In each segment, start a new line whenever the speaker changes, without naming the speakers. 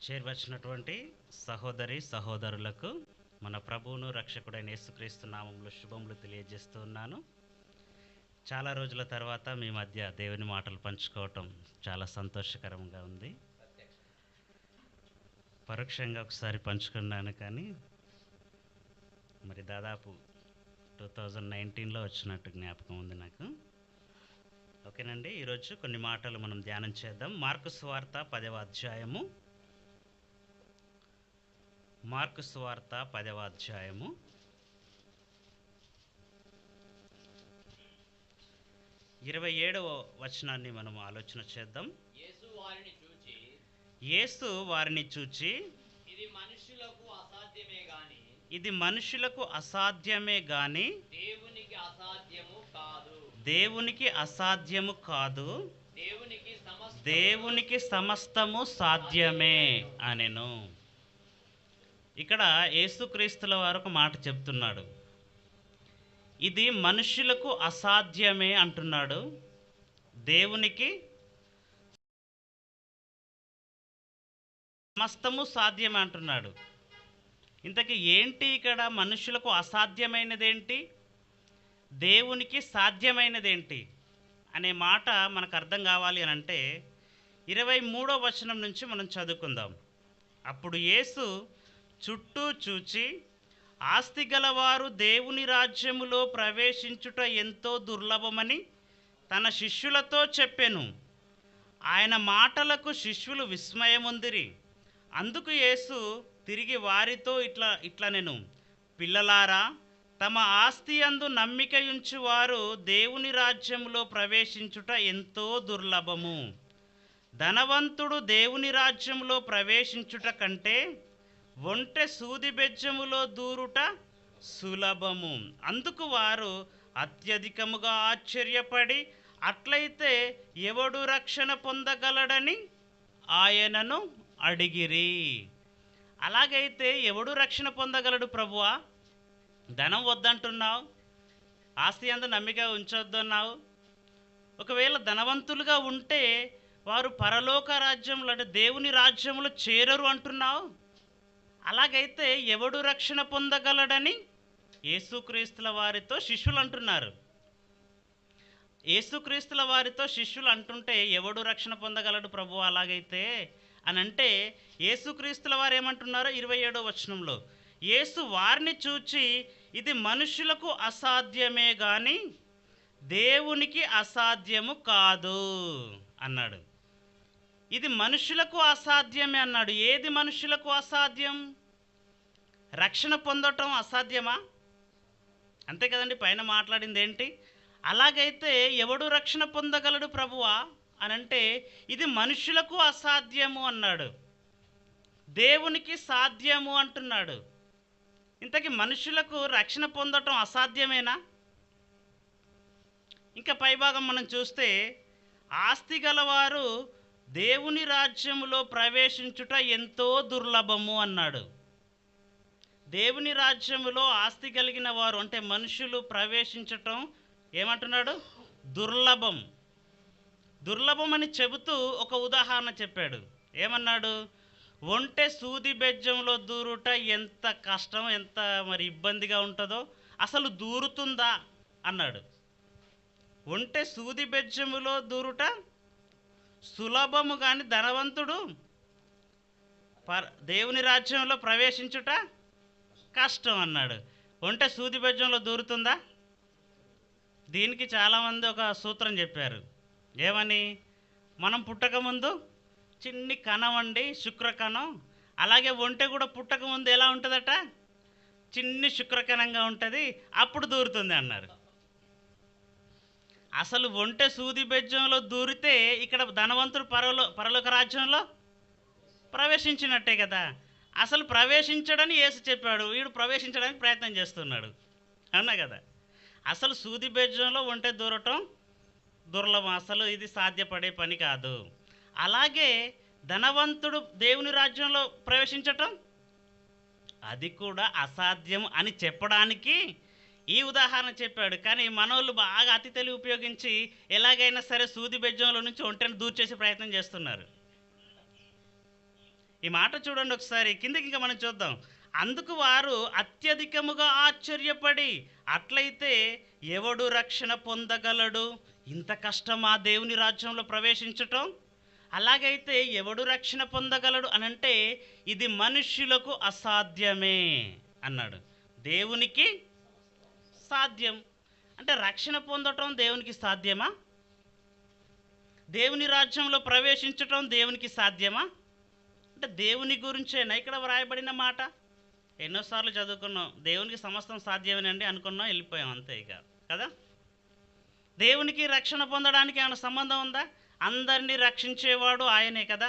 చేర్వచ్చినటువంటి సహోదరి సహోదరులకు మన ప్రభువును రక్షకుడైన యేసుక్రీస్తు నామములో శుభములు తెలియజేస్తూ ఉన్నాను. చాలా రోజుల తర్వాత మీ మధ్య దేవుని మాటలు పంచుకోవటం చాలా సంతోషకరంగా ఉంది. పరోక్షంగా ఒకసారి పంచుకున్నాను, కానీ మరి దాదాపు 2019లో వచ్చినట్టు జ్ఞాపకం ఉంది నాకు. ఓకేనండి, ఈరోజు కొన్ని మాటలు మనం ధ్యానం చేద్దాం. మార్కు సువార్త 10వ అధ్యాయము. మార్కు సువార్త 10వ అధ్యాయము 27వ వచనాన్ని మనం ఆలోచన చేద్దాం. యేసు వారిని చూచి
ఇది మనుషులకు అసాధ్యమే గాని దేవునికి అసాధ్యము కాదు.
దేవునికి సమస్తము సాధ్యమే అనెను. ఇక్కడ యేసుక్రీస్తుల వారు ఒక మాట చెప్తున్నాడు. ఇది మనుషులకు అసాధ్యమే అంటున్నాడు, దేవునికి సమస్తము సాధ్యమే అంటున్నాడు. ఇంతకీ ఏంటి ఇక్కడ మనుషులకు అసాధ్యమైనదేంటి, దేవునికి సాధ్యమైనదేంటి అనే మాట మనకు అర్థం కావాలి అని అంటే 23వ వచనం నుంచి మనం చదువుకుందాం. అప్పుడు యేసు చుట్టూ చూచి, ఆస్తి గలవారు దేవుని రాజ్యములో ప్రవేశించుట ఎంతో దుర్లభమని తన శిష్యులతో చెప్పెను. ఆయన మాటలకు శిష్యులు విస్మయముందిరి. అందుకు యేసు తిరిగి వారితో ఇట్లనెను, పిల్లలారా, తమ ఆస్తి యందు నమ్మికయుంచు వారు దేవుని రాజ్యములో ప్రవేశించుట ఎంతో దుర్లభము. ధనవంతుడు దేవుని రాజ్యములో ప్రవేశించుట కంటే ఒంటె సూది బెజ్జములో దూరుట సులభము. అందుకు వారు అత్యధికముగా ఆశ్చర్యపడి, అట్లయితే ఎవడు రక్షణ పొందగలడని ఆయనను అడిగిరి. అలాగైతే ఎవడు రక్షణ పొందగలడు ప్రభువా? ధనం వద్దంటున్నావు, ఆస్తి యందు నమ్మిక ఉంచొద్దన్నావు. ఒకవేళ ధనవంతులుగా ఉంటే వారు పరలోక రాజ్యంలో అంటే దేవుని రాజ్యంలో చేరరు అంటున్నావు. అలాగైతే ఎవడు రక్షణ పొందగలడని యేసుక్రీస్తుల వారితో శిష్యులు అంటున్నారు. యేసుక్రీస్తుల వారితో శిష్యులు అంటుంటే ఎవడు రక్షణ పొందగలడు ప్రభు అలాగైతే అని అంటే, యేసుక్రీస్తుల వారు ఏమంటున్నారో 27వ వచనంలో, యేసు వారిని చూచి ఇది మనుషులకు అసాధ్యమే గాని దేవునికి అసాధ్యము కాదు అన్నాడు. ఇది మనుషులకు అసాధ్యమే అన్నాడు. ఏది మనుషులకు అసాధ్యం? రక్షణ పొందటం అసాధ్యమా? అంతే కదండి, పైన మాట్లాడింది ఏంటి? అలాగైతే ఎవడు రక్షణ పొందగలడు ప్రభువా అని అంటే, ఇది మనుషులకు అసాధ్యము అన్నాడు, దేవునికి సాధ్యము అంటున్నాడు. ఇంతకీ మనుషులకు రక్షణ పొందటం అసాధ్యమేనా? ఇంకా పైభాగం మనం చూస్తే, ఆస్తి గలవారు దేవుని రాజ్యములో ప్రవేశించుట ఎంతో దుర్లభము అన్నాడు. దేవుని రాజ్యములో ఆస్తి కలిగిన వారు అంటే మనుషులు ప్రవేశించటం ఏమంటున్నాడు? దుర్లభం. దుర్లభం అని చెబుతూ ఒక ఉదాహరణ చెప్పాడు. ఏమన్నాడు? ఒంటె సూది బెజ్జంలో దూరుట ఎంత కష్టం, ఎంత మరి ఇబ్బందిగా ఉంటుందో, అసలు దూరుతుందా అన్నాడు. ఒంటె సూది బెజ్జములో దూరుట సులభము, కానీ ధనవంతుడు దేవుని రాజ్యంలో ప్రవేశించుట కష్టం అన్నాడు. ఒంటె సూది బెజ్జంలో దూరుతుందా? దీనికి చాలామంది ఒక సూత్రం చెప్పారు. ఏమని? మనం పుట్టకముందు చిన్ని కణం అండి, శుక్రకణం. అలాగే ఒంటె కూడా పుట్టకముందు ఎలా ఉంటుందట? చిన్ని శుక్రకణంగా ఉంటుంది, అప్పుడు దూరుతుంది అన్నారు. అసలు ఒంటె సూది బెజ్జంలో దూరితే ఇక్కడ ధనవంతుడు పరలోక రాజ్యంలో ప్రవేశించినట్టే కదా. అసలు ప్రవేశించడని యేసు చెప్పాడు, వీడు ప్రవేశించడానికి ప్రయత్నం చేస్తున్నాడు అన్నా కదా. అసలు సూది బెజ్జంలో ఒంటె దూరటం దుర్లభం, అసలు ఇది సాధ్యపడే పని కాదు. అలాగే ధనవంతుడు దేవుని రాజ్యంలో ప్రవేశించటం అది కూడా అసాధ్యం అని చెప్పడానికి ఈ ఉదాహరణ చెప్పాడు. కానీ మనోళ్ళు బాగా అతి తెలివి ఉపయోగించి ఎలాగైనా సరే సూది బెజ్జంలో నుంచి ఒంటెను దూర్ చేసే ప్రయత్నం చేస్తున్నారు. ఈ మాట చూడండి ఒకసారి కిందకి ఇంకా మనం చూద్దాం. అందుకు వారు అత్యధికముగా ఆశ్చర్యపడి, అట్లయితే ఎవడు రక్షణ పొందగలడు? ఇంత కష్టమా దేవుని రాజ్యంలో ప్రవేశించటం? అలాగైతే ఎవడు రక్షణ పొందగలడు అనంటే ఇది మనుష్యులకు అసాధ్యమే అన్నాడు. దేవునికి సాధ్యం. అంటే రక్షణ పొందటం దేవునికి సాధ్యమా? దేవుని రాజ్యంలో ప్రవేశించటం దేవునికి సాధ్యమా? అంటే దేవుని గురించేనా ఇక్కడ వ్రాయబడిన మాట? ఎన్నోసార్లు చదువుకున్నాం, దేవునికి సమస్తం సాధ్యమేనండి అనుకున్నాం, వెళ్ళిపోయాం అంతే ఇక కదా. దేవునికి రక్షణ పొందడానికి ఏమైనా సంబంధం ఉందా? అందరినీ రక్షించేవాడు ఆయనే కదా,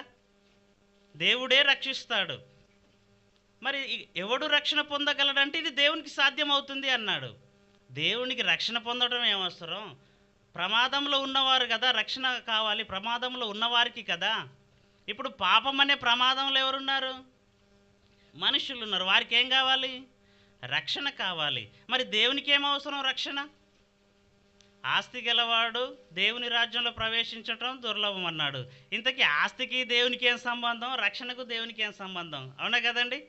దేవుడే రక్షిస్తాడు. మరి ఎవడు రక్షణ పొందగలడంటే ఇది దేవునికి సాధ్యం అవుతుంది అన్నాడు. దేవునికి రక్షణ పొందడం ఏమవసరం? ప్రమాదంలో ఉన్నవారు కదా రక్షణ కావాలి, ప్రమాదంలో ఉన్నవారికి కదా. ఇప్పుడు పాపం అనే ప్రమాదంలో ఎవరున్నారు? మనుషులు ఉన్నారు. వారికి ఏం కావాలి? రక్షణ కావాలి. మరి దేవునికి ఏమవసరం రక్షణ? ఆస్తి గలవాడు దేవుని రాజ్యంలో ప్రవేశించటం దుర్లభం అన్నాడు. ఇంతకీ ఆస్తికి దేవునికి ఏం సంబంధం? రక్షణకు దేవునికి ఏం సంబంధం? అవునా కదండి.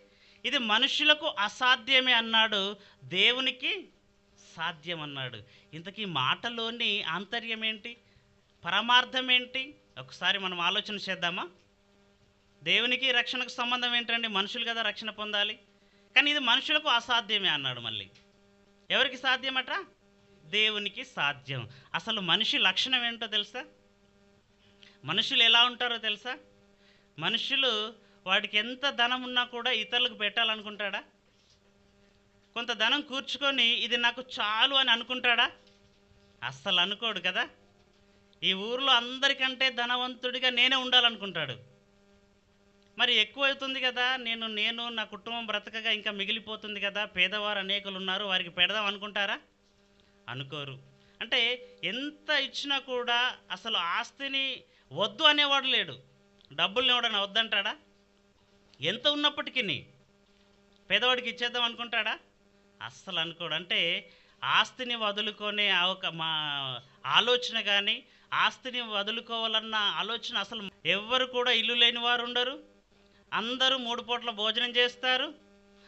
ఇది మనుషులకు అసాధ్యమే అన్నాడు, దేవునికి సాధ్యం అన్నాడు. ఇంతకీ మాటలోని ఆంతర్యం ఏంటి, పరమార్థం ఏంటి? ఒకసారి మనం ఆలోచన చేద్దామా? దేవునికి రక్షణకు సంబంధం ఏంటండి? మనుషులు కదా రక్షణ పొందాలి, కానీ ఇది మనుషులకు అసాధ్యమే అన్నాడు. మళ్ళీ ఎవరికి సాధ్యమట? దేవునికి సాధ్యం. అసలు మనిషి లక్షణం ఏంటో తెలుసా? మనుషులు ఎలా ఉంటారో తెలుసా? మనుషులు వాడికి ఎంత ధనం ఉన్నా కూడా ఇతరులకు పెట్టాలనుకుంటాడా? కొంత ధనం కూర్చుకొని ఇది నాకు చాలు అని అనుకుంటాడా? అస్సలు అనుకోడు కదా. ఈ ఊరిలో అందరికంటే ధనవంతుడిగా నేనే ఉండాలనుకుంటాడు. మరి ఎక్కువ అవుతుంది కదా, నేను నా కుటుంబం బ్రతకగా ఇంకా మిగిలిపోతుంది కదా, పేదవారు అనేకులు ఉన్నారు, వారికి పెడదాం అనుకుంటారా? అనుకోరు. అంటే ఎంత ఇచ్చినా కూడా అసలు ఆస్తిని వద్దు అనేవాడు లేడు. డబ్బుల్ని ఎవడన్నా వద్దంటాడా? ఎంత ఉన్నప్పటికీ పేదవాడికి ఇచ్చేద్దాం అనుకుంటాడా? అస్సలు అనుకోడు. అంటే ఆస్తిని వదులుకునే మా ఆలోచన కానీ, ఆస్తిని వదులుకోవాలన్న ఆలోచన అసలు ఎవ్వరు కూడా ఇల్లు లేని వారు ఉండరు. అందరూ 3 పూట్ల భోజనం చేస్తారు,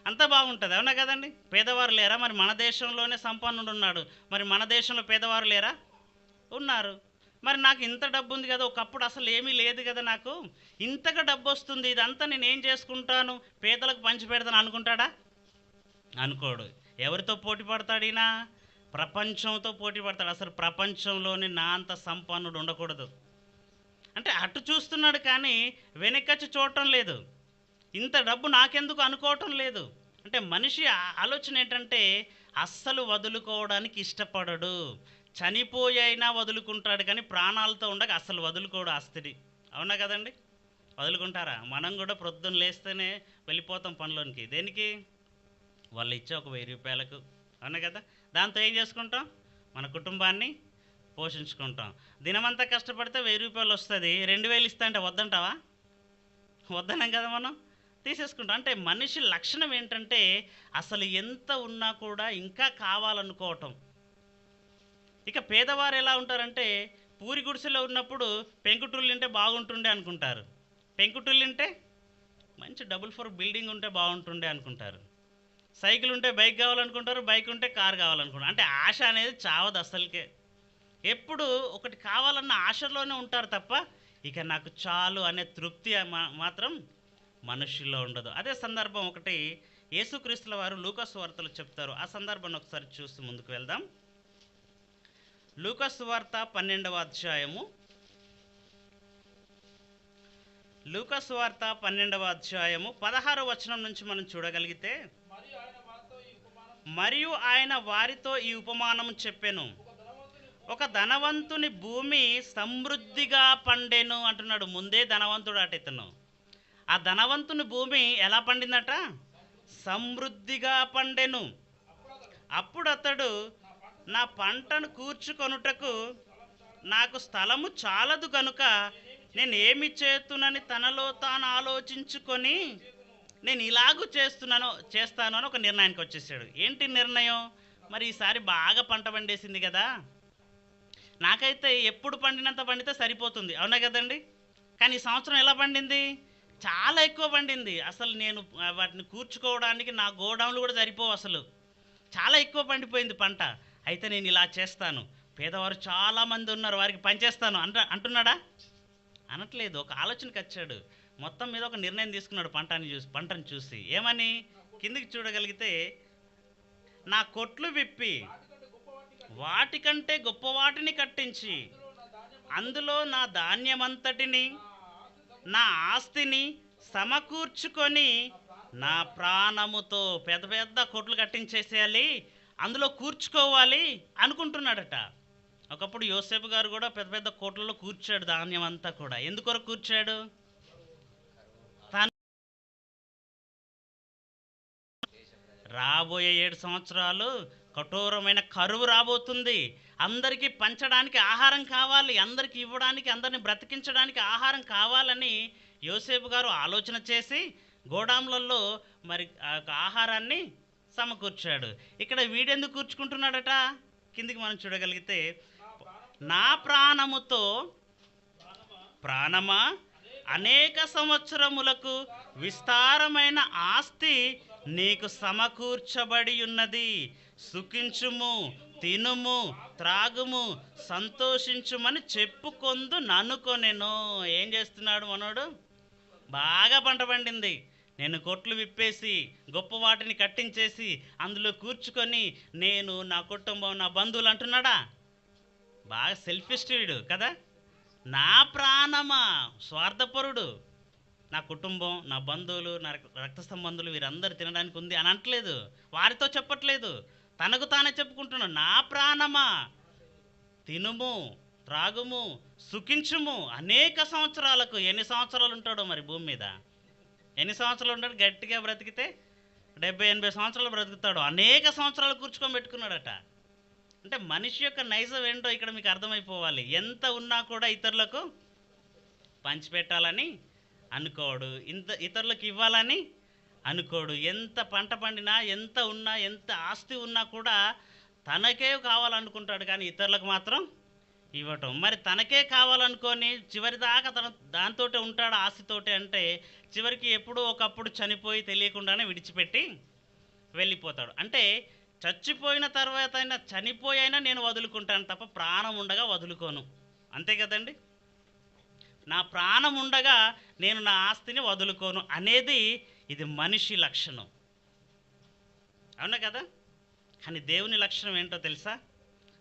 అంతా బాగుంటుంది. అవునా కదండి. పేదవారు లేరా? మరి మన దేశంలోనే సంపన్నుడు ఉన్నాడు, మరి మన దేశంలో పేదవారు లేరా? ఉన్నారు. మరి నాకు ఇంత డబ్బు ఉంది కదా, ఒకప్పుడు అసలు ఏమీ లేదు కదా, నాకు ఇంతగా డబ్బు వస్తుంది, ఇదంతా నేను ఏం చేసుకుంటాను, పేదలకు పంచి పెడతాను అనుకుంటాడా? అనుకోడు. ఎవరితో పోటీ పడతాడు ఈయన? ప్రపంచంతో పోటీ పడతాడు. అసలు ప్రపంచంలోని నా అంత సంపన్నుడు ఉండకూడదు అంటే అటు చూస్తున్నాడు, కానీ వెనకచ్చి చూడటం లేదు. ఇంత డబ్బు నాకెందుకు అనుకోవటం లేదు. అంటే మనిషి ఆలోచన ఏంటంటే అస్సలు వదులుకోవడానికి ఇష్టపడడు. చనిపోయైనా వదులుకుంటాడు, కానీ ప్రాణాలతో ఉండక అస్సలు వదులుకోడు ఆస్తిని. అవునా కదండి. వదులుకుంటారా? మనం కూడా ప్రొద్దున లేస్తేనే వెళ్ళిపోతాం పనిలోనికి. దేనికి? వాళ్ళు ఇచ్చే ఒక 1000 రూపాయలకు. అవునా కదా. దాంతో ఏం చేసుకుంటాం? మన కుటుంబాన్ని పోషించుకుంటాం. దినమంతా కష్టపడితే 1000 రూపాయలు వస్తుంది, 2000 ఇస్తా అంటే వద్దంటావా? వద్దనం కదా, మనం తీసేసుకుంటాం. అంటే మనిషి లక్షణం ఏంటంటే అసలు ఎంత ఉన్నా కూడా ఇంకా కావాలనుకోవటం. ఇక పేదవారు ఎలా ఉంటారంటే పూరి గుడిసెలో ఉన్నప్పుడు పెంకుటిల్లు ఉంటే బాగుంటుండే అనుకుంటారు, పెంకుటిల్లు ఉంటే మంచి డబుల్ ఫ్లోర్ బిల్డింగ్ ఉంటే బాగుంటుండే అనుకుంటారు, సైకిల్ ఉంటే బైక్ కావాలనుకుంటారు, బైక్ ఉంటే కారు కావాలనుకుంటారు. అంటే ఆశ అనేది చావదు అసలుకే. ఎప్పుడు ఒకటి కావాలన్న ఆశలోనే ఉంటారు తప్ప ఇక నాకు చాలు అనే తృప్తి మాత్రం మనుషుల్లో ఉండదు. అదే సందర్భం ఒకటి యేసుక్రీస్తుల వారు లూకాసు వార్తలు చెప్తారు. ఆ సందర్భాన్ని ఒకసారి చూసి ముందుకు వెళ్దాం. లూకాసు వార్త 12వ అధ్యాయము, లూకాసు వార్త 12వ అధ్యాయము 16వ వచనం నుంచి మనం చూడగలిగితే, మరియు ఆయన వారితో ఈ ఉపమానం చెప్పెను, ఒక ధనవంతుని భూమి సమృద్ధిగా పండెను అంటున్నాడు. ముందే ధనవంతుడు అట ఇతను. ఆ ధనవంతుని భూమి ఎలా పండిందట? సమృద్ధిగా పండెను. అప్పుడు అతడు, నా పంటను కూర్చుకొనుటకు నాకు స్థలము చాలదు కనుక నేను ఏమి చేస్తునని తనలో తాను ఆలోచించుకొని నేను ఇలాగూ చేస్తాను అని ఒక నిర్ణయానికి వచ్చేసాడు. ఏంటి నిర్ణయం? మరి ఈసారి బాగా పంట పండేసింది కదా, నాకైతే ఎప్పుడు పండినంత పండితే సరిపోతుంది. అవునా కదండి. కానీ ఈ సంవత్సరం ఎలా పండింది? చాలా ఎక్కువ పండింది. అసలు నేను వాటిని కూర్చుకోవడానికి నా గోడౌన్లు కూడా సరిపోవు అసలు. చాలా ఎక్కువ పండిపోయింది పంట. అయితే నేను ఇలా చేస్తాను, పేదవారు చాలామంది ఉన్నారు, వారికి పనిచేస్తాను అంటున్నాడా? అనట్లేదు. ఒక ఆలోచనకి వచ్చాడు. మొత్తం మీద ఒక నిర్ణయం తీసుకున్నాడు పంటను చూసి. ఏమని? కిందికి చూడగలిగితే, నా కొట్లు విప్పి వాటికంటే గొప్ప వాటిని కట్టించి అందులో నా ధాన్యమంతటిని, నా ఆస్తిని సమకూర్చుకొని నా ప్రాణముతో పెద్ద పెద్ద కొట్లు కట్టించేసేయాలి, అందులో కూర్చుకోవాలి అనుకుంటున్నాడట. ఒకప్పుడు యోసేపు గారు కూడా పెద్ద పెద్ద కోట్లలో కూర్చాడు ధాన్యం అంతా కూడా. ఎందుకొరకు కూర్చాడు? తాను రాబోయే 7 సంవత్సరాలు కఠోరమైన కరువు రాబోతుంది. అందరికీ పంచడానికి ఆహారం కావాలి, అందరికీ ఇవ్వడానికి, అందరిని బ్రతికించడానికి ఆహారం కావాలని యోసేపు గారు ఆలోచన చేసి గోడాంలలో మరి ఆ యొక్క ఆహారాన్ని సమకూర్చాడు. ఇక్కడ వీడెందుకు కూర్చుకుంటున్నాడట? కిందికి మనం చూడగలిగితే, నా ప్రాణముతో ప్రాణమా, అనేక సంవత్సరములకు విస్తారమైన ఆస్తి నీకు సమకూర్చబడి ఉన్నది, సుఖించుము, తినుము, త్రాగుము, సంతోషించుమని చెప్పుకొందు ననుకొనెను. ఏం చేస్తున్నాడు మనోడు? బాగా పంట పండింది, నేను కొట్లు విప్పేసి గొప్ప వాటిని కట్టించేసి అందులో కూర్చుకొని నేను, నా కుటుంబం, నా బంధువులు అంటున్నాడా? బాగా సెల్ఫిస్ట్ వీడు కదా. నా ప్రాణమా, స్వార్థపరుడు, నా కుటుంబం, నా బంధువులు, నా రక్త సంబంధులు వీరందరూ తినడానికి ఉంది అని అనట్లేదు, వారితో చెప్పట్లేదు, తనకు తానే చెప్పుకుంటున్నాడు. నా ప్రాణమా, తినుము, త్రాగుము, సుఖించుము అనేక సంవత్సరాలకు. ఎన్ని సంవత్సరాలు ఉంటాడో మరి భూమి మీద? ఎన్ని సంవత్సరాలు ఉంటాడు? గట్టిగా బ్రతికితే 70-80 సంవత్సరాలు బ్రతుకుతాడు. అనేక సంవత్సరాలు కూర్చుకొని పెట్టుకున్నాడట. అంటే మనిషి యొక్క నైజం ఏంటో ఇక్కడ మీకు అర్థమైపోవాలి. ఎంత ఉన్నా కూడా ఇతరులకు పంచిపెట్టాలని అనుకోడు, ఇతరులకు ఇవ్వాలని అనుకోడు. ఎంత పంట పండినా, ఎంత ఉన్నా, ఎంత ఆస్తి ఉన్నా కూడా తనకే కావాలనుకుంటాడు, కానీ ఇతరులకు మాత్రం ఇవ్వటం. మరి తనకే కావాలనుకొని చివరి దాకా దాంతోటే ఉంటాడు, ఆస్తితోటే. అంటే చివరికి ఎప్పుడో ఒకప్పుడు చనిపోయి తెలియకుండానే విడిచిపెట్టి వెళ్ళిపోతాడు. అంటే చచ్చిపోయిన తర్వాత అయినా, చనిపోయినా నేను వదులుకుంటాను తప్ప ప్రాణం ఉండగా వదులుకోను. అంతే కదండి. నా ప్రాణం ఉండగా నేను నా ఆస్తిని వదులుకోను అనేది ఇది మనిషి లక్షణం. అవునా కదా. కానీ దేవుని లక్షణం ఏంటో తెలుసా?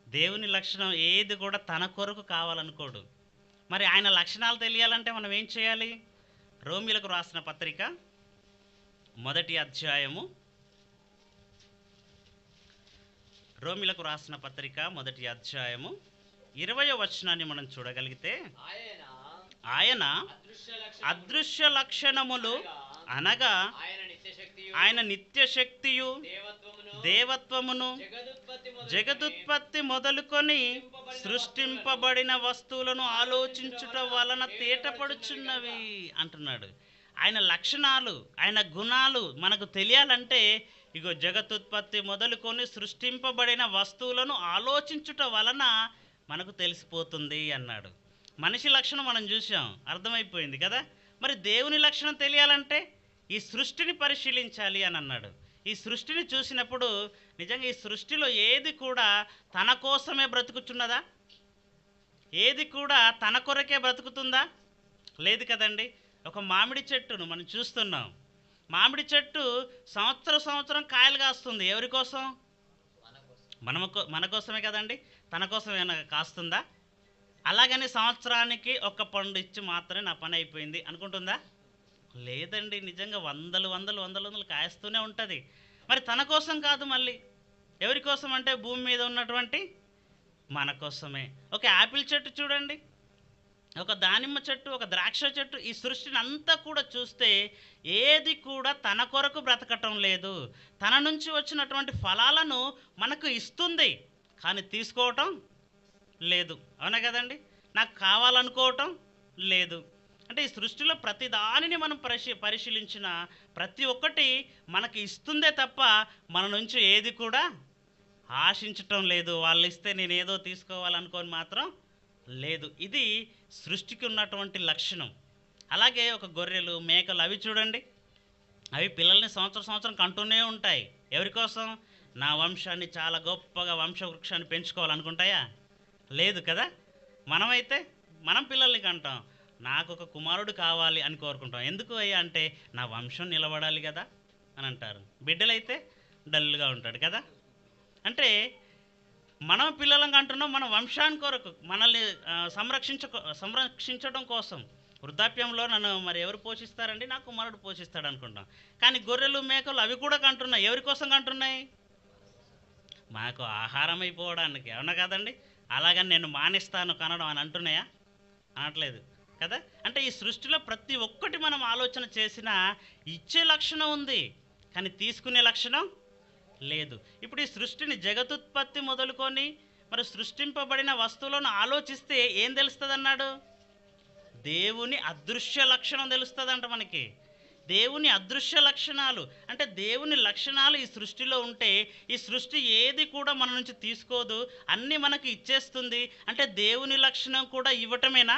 దేవుని లక్షణం ఏది కూడా తన కొరకు కావాలనుకోడు. మరి ఆయన లక్షణాలు తెలియాలంటే మనం ఏం చేయాలి? రోమీయులకు రాసిన పత్రిక 1వ అధ్యాయము, రోమీయులకు రాసిన పత్రిక 1వ అధ్యాయము 20వ వచనాన్ని మనం చూడగలిగితే, ఆయన అదృశ్య లక్షణములు అనగా ఆయన నిత్యశక్తియు, దేవత్వమును, జగదుత్పత్తి మొదలుకొని సృష్టింపబడిన వస్తువులను ఆలోచించుట వలన తేటపడుచున్నవి అంటున్నాడు. ఆయన లక్షణాలు, ఆయన గుణాలు మనకు తెలియాలంటే ఇగో జగతుత్పత్తి మొదలుకొని సృష్టింపబడిన వస్తువులను ఆలోచించుట వలన మనకు తెలిసిపోతుంది అన్నాడు. మనిషి లక్షణం మనం చూసాం, అర్థమైపోయింది కదా. మరి దేవుని లక్షణం తెలియాలంటే ఈ సృష్టిని పరిశీలించాలి అని అన్నాడు. ఈ సృష్టిని చూసినప్పుడు నిజంగా ఈ సృష్టిలో ఏది కూడా తన కోసమే బ్రతుకుతున్నదా? ఏది కూడా తన కొరకే బ్రతుకుతుందా? లేదు కదండి. ఒక మామిడి చెట్టును మనం చూస్తున్నాం. మామిడి చెట్టు సంవత్సరం కాయలు కాస్తుంది. ఎవరి కోసం? మన కోసమే కదండి. తన కోసం ఏమైనా కాస్తుందా? అలాగని సంవత్సరానికి ఒక పండు ఇచ్చి మాత్రమే నా పని అయిపోయింది అనుకుంటుందా? లేదండి. నిజంగా వందలు కాయస్తూనే ఉంటుంది. మరి తన కోసం కాదు, మళ్ళీ ఎవరి కోసం అంటే భూమి మీద ఉన్నటువంటి మన కోసమే. ఒక యాపిల్ చెట్టు చూడండి, ఒక దానిమ్మ చెట్టు, ఒక ద్రాక్ష చెట్టు, ఈ సృష్టిని అంతా కూడా చూస్తే ఏది కూడా తన కొరకు బ్రతకటం లేదు. తన నుంచి వచ్చినటువంటి ఫలాలను మనకు ఇస్తుంది, కానీ తీసుకోవటం లేదు. అవునా కదండి. నాకు కావాలనుకోవటం లేదు. అంటే ఈ సృష్టిలో ప్రతి దానిని మనం పరిశీలించిన ప్రతి ఒక్కటి మనకి ఇస్తుందే తప్ప మన నుంచి ఏది కూడా ఆశించటం లేదు. వాళ్ళు ఇస్తే నేను ఏదో తీసుకోవాలనుకొని మాత్రం లేదు. ఇది సృష్టికి ఉన్నటువంటి లక్షణం. అలాగే ఒక గొర్రెలు మేకలు అవి చూడండి, అవి పిల్లల్ని సంవత్సరం కంటూనే ఉంటాయి. ఎవరి కోసం? నా వంశాన్ని చాలా గొప్పగా వంశవృక్షాన్ని పెంచుకోవాలనుకుంటాయా? లేదు కదా. మనమైతే మనం పిల్లల్ని కంటాం, నాకు ఒక కుమారుడు కావాలి అని కోరుకుంటాం. ఎందుకు అయ్యా అంటే నా వంశం నిలబడాలి కదా అని అంటారు. బిడ్డలైతే డల్గా ఉంటాడు కదా. అంటే మనం పిల్లలను కంటున్నాం మన వంశాన్ని కొరకు, మనల్ని సంరక్షించడం కోసం. వృద్ధాప్యంలో నన్ను మరి ఎవరు పోషిస్తారండి? నా కుమారుడు పోషిస్తాడు అనుకుంటాం. కానీ గొర్రెలు మేకలు అవి కూడా కంటున్నాయి. ఎవరి కోసం కంటున్నాయి? మాకు ఆహారం అయిపోవడానికి. అవునా కదండి? అలాగని నేను మానేస్తాను కనడం అని అంటున్నాయా? అనట్లేదు కదా. అంటే ఈ సృష్టిలో ప్రతి ఒక్కటి మనం ఆలోచన చేసినా ఇచ్చే లక్షణం ఉంది, కానీ తీసుకునే లక్షణం లేదు. ఇప్పుడు ఈ సృష్టిని జగతుత్పత్తి మొదలుకొని మరి సృష్టింపబడిన వస్తువులను ఆలోచిస్తే ఏం తెలుస్తుంది అన్నాడు? దేవుని అదృశ్య లక్షణం తెలుస్తుందంట మనకి. దేవుని అదృశ్య లక్షణాలు అంటే దేవుని లక్షణాలు ఈ సృష్టిలో ఉంటే ఈ సృష్టి ఏది కూడా మన నుంచి తీసుకోదు, అన్నీ మనకి ఇచ్చేస్తుంది. అంటే దేవుని లక్షణం కూడా ఇవ్వటమేనా?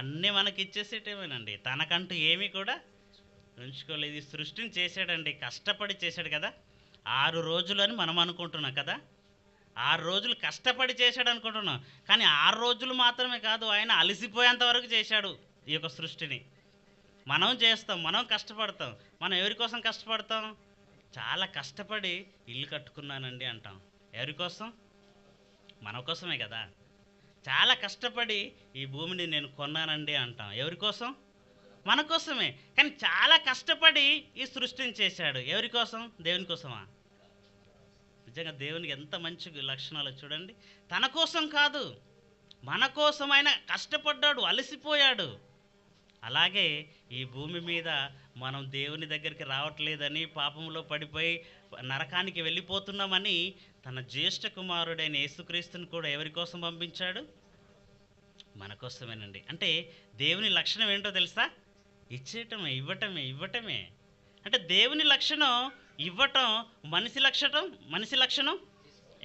అన్నీ మనకి ఇచ్చేసేటమేనండి. తనకంటూ ఏమీ కూడా ఉంచుకోలేదు. ఈ సృష్టిని చేశాడండి, కష్టపడి చేశాడు కదా. 6 రోజులు అని మనం అనుకుంటున్నాం కదా. 6 రోజులు కష్టపడి చేశాడు అనుకుంటున్నాం, కానీ 6 రోజులు మాత్రమే కాదు, ఆయన అలసిపోయేంత వరకు చేశాడు ఈ యొక్క సృష్టిని. మనం చేస్తాం, మనం కష్టపడతాం. మనం ఎవరి కోసం కష్టపడతాం? చాలా కష్టపడి ఇల్లు కట్టుకున్నానండి అంటాం. ఎవరి కోసం? మన కోసమే కదా. చాలా కష్టపడి ఈ భూమిని నేను కొన్నానండి అంటాం. ఎవరి కోసం? మన కోసమే. కానీ చాలా కష్టపడి ఈ సృష్టిని చేశాడు. ఎవరి కోసం? దేవుని కోసమా? నిజంగా దేవునికి ఎంత మంచి లక్షణాలు చూడండి. తన కోసం కాదు, మన కోసం ఆయన కష్టపడ్డాడు, అలసిపోయాడు. అలాగే ఈ భూమి మీద మనం దేవుని దగ్గరికి రావట్లేదని, పాపంలో పడిపోయి నరకానికి వెళ్ళిపోతున్నామని తన జ్యేష్ఠ కుమారుడైన యేసుక్రీస్తుని కూడా ఎవరి కోసం పంపించాడు? మన కోసమేనండి. అంటే దేవుని లక్షణం ఏంటో తెలుసా? ఇచ్చేయటమే, ఇవ్వటమే. అంటే దేవుని లక్షణం ఇవ్వటం, మనిషి లక్షణం